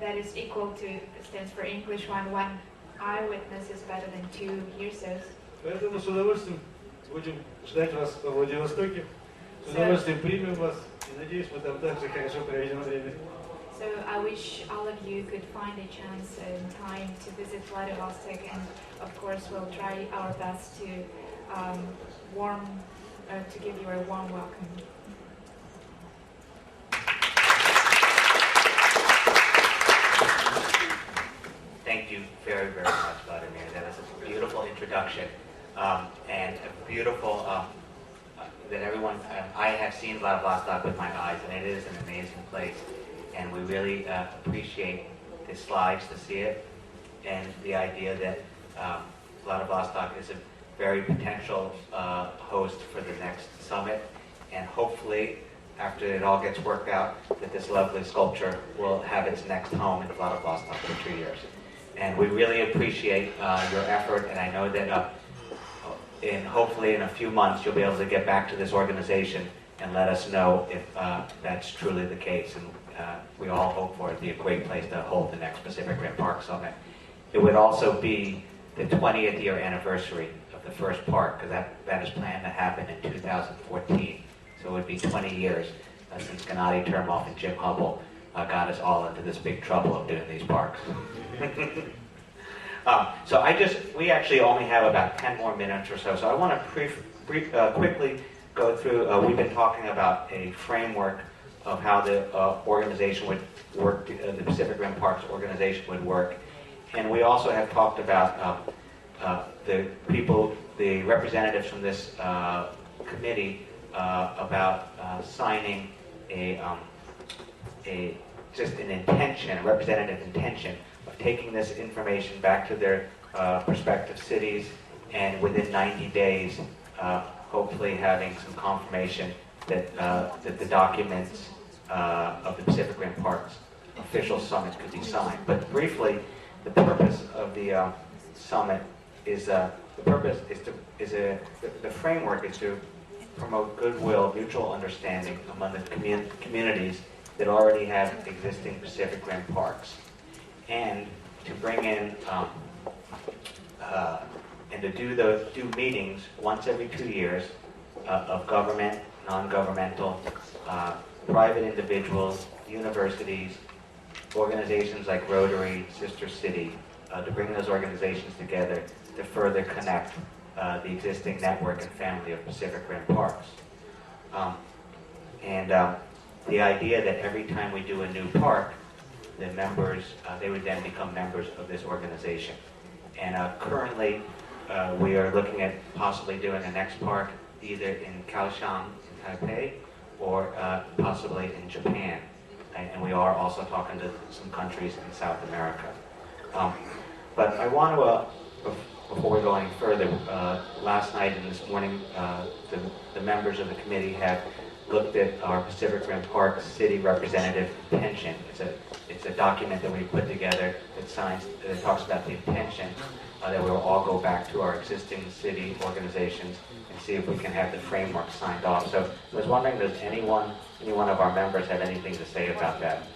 that is equal to, stands for English one eyewitness is better than two hearsays. Поэтому с удовольствием будем ждать вас во Владивостоке, с удовольствием примем вас, и надеюсь, мы там также хорошо проведем время. So I wish all of you could find a chance and time to visit Vladivostok, and of course we'll try our best to to give you a warm welcome. Thank you very, very much, Vladimir. That was a beautiful introduction and a beautiful, that everyone, I have seen Vladivostok with my eyes, and it is an amazing place. And we really appreciate the slides to see it, and the idea that Vladivostok is a very potential host for the next summit, and hopefully, after it all gets worked out, that this lovely sculpture will have its next home in Vladivostok for 2 years. And we really appreciate your effort, and I know that hopefully in a few months you'll be able to get back to this organization and let us know if that's truly the case. And we all hope for it to be a great place to hold the next Pacific Rim Park Summit. It would also be the 20th year anniversary of the first park, because that is planned to happen in 2014. So it would be 20 years since Gennady Termov and Jim Hubble got us all into this big trouble of doing these parks. So we actually only have about 10 more minutes or so. So I want to quickly go through, we've been talking about a framework of how the organization would work, the Pacific Rim Parks organization would work. And we also have talked about the representatives from this committee about signing just an intention, a representative intention of taking this information back to their prospective cities, and within 90 days, hopefully having some confirmation that the documents of the Pacific Rim Parks official summit could be signed. But briefly, the purpose of the summit is the framework is to promote goodwill, mutual understanding among the communities that already have existing Pacific Rim parks, and to bring in and to do meetings once every 2 years of government, non-governmental, private individuals, universities, organizations like Rotary, Sister City, to bring those organizations together to further connect the existing network and family of Pacific Rim parks. The idea that every time we do a new park, the members, they would then become members of this organization. And currently, we are looking at possibly doing a next park either in Kaohsiung, in Taipei, or possibly in Japan. And we are also talking to some countries in South America. But I want to, before we go any further, last night and this morning, the members of the committee have looked at our Pacific Rim Park City Representative Intention. It's a document that we put together that talks about the intention that we will all go back to our existing city organizations and see if we can have the framework signed off. So I was wondering, does any one of our members have anything to say about that,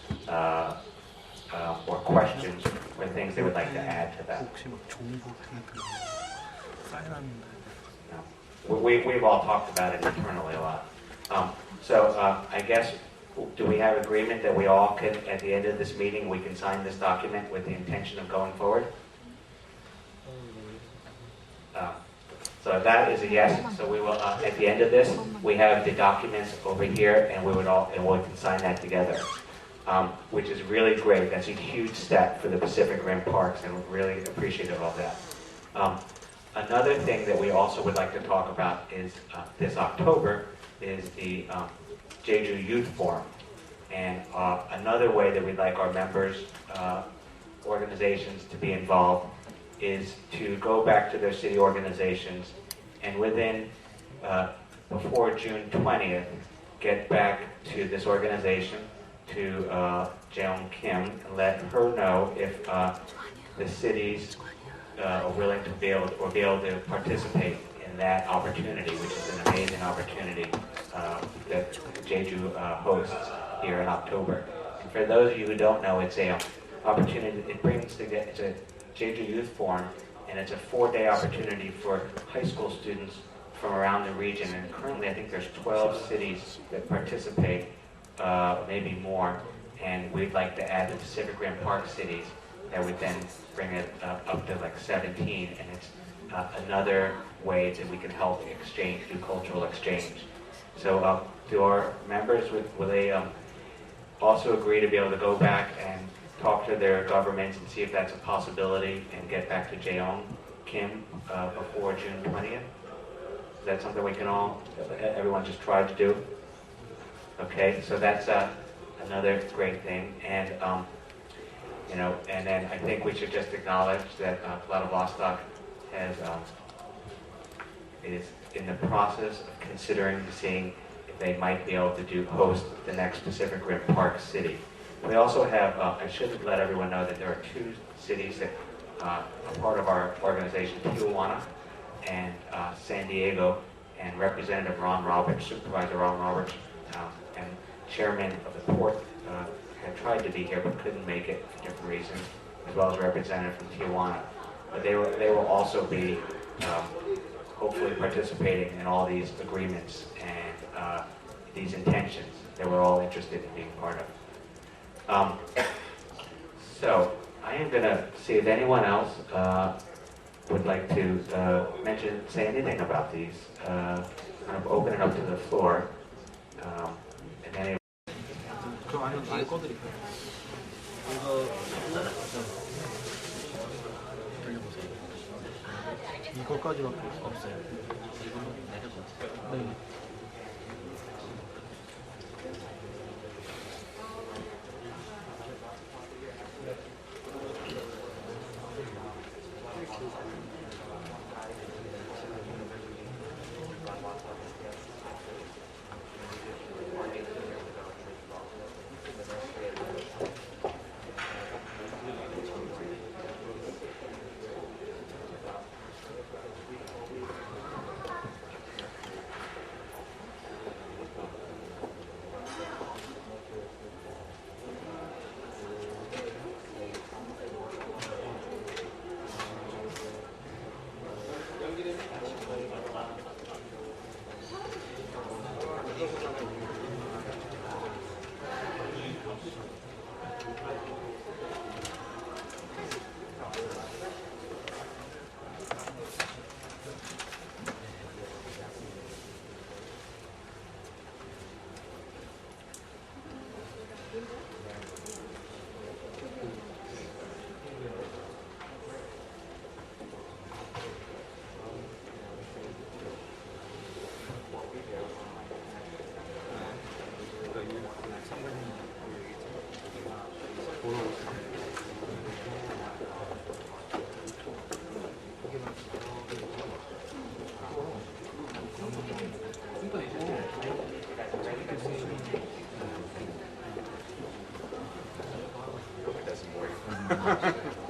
or questions, or things they would like to add to that? No. We've all talked about it internally a lot. I guess, do we have agreement that we all can, at the end of this meeting, we can sign this document with the intention of going forward? So that is a yes. So we will, at the end of this, we have the documents over here, and we can sign that together, which is really great. That's a huge step for the Pacific Rim Parks, and we're really appreciative of that. Another thing that we also would like to talk about is this October is the Jeju Youth Forum. And another way that we'd like our members, organizations to be involved is to go back to their city organizations and before June 20th, get back to this organization, to Jeong Kim, and let her know if the cities are willing to be able to participate in that opportunity, which is an amazing opportunity that Jeju hosts here in October. And for those of you who don't know, it's a opportunity. It's a Jeju Youth Forum, and it's a 4-day opportunity for high school students from around the region. And currently, I think there's 12 cities that participate, maybe more. And we'd like to add the Pacific Rim Park cities. That would then bring it up to like 17, and it's another way that we can help do cultural exchange. So do our members, will they also agree to be able to go back and talk to their governments and see if that's a possibility and get back to Jeong Kim before June 20th? Is that something we can everyone just try to do? Okay, so that's another great thing. And You know, and then I think we should just acknowledge that Vladivostok is in the process of considering seeing if they might be able to host the next Pacific Rim Park city. We also have, I should let everyone know that there are 2 cities that are part of our organization, Tijuana and San Diego, and Representative Ron Roberts, Supervisor Ron Roberts, and Chairman of the Port had tried to be here but couldn't make it for different reasons, as well as a representative from Tijuana. But they will also be hopefully participating in all these agreements and these intentions that we're all interested in being part of. So I am going to see if anyone else would like to say anything about these. Kind of open it up to the floor. And any 그럼 아니면 아예 꺼드릴까요? 돌려보세요. 이거까지밖에 없어요. 이걸로 내려보세요. 네.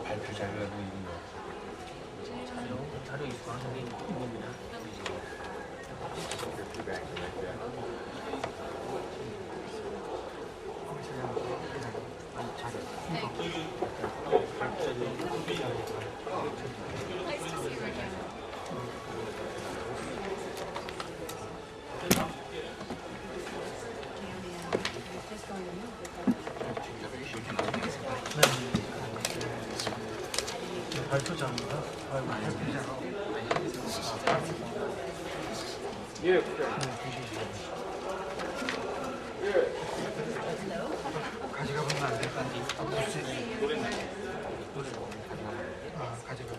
발표 자료가 보이는 거. 자료 입수하는 게 있습니다. 발표자인가? 발표자. 예, 가져가보면 안 될까? 노래 가져가.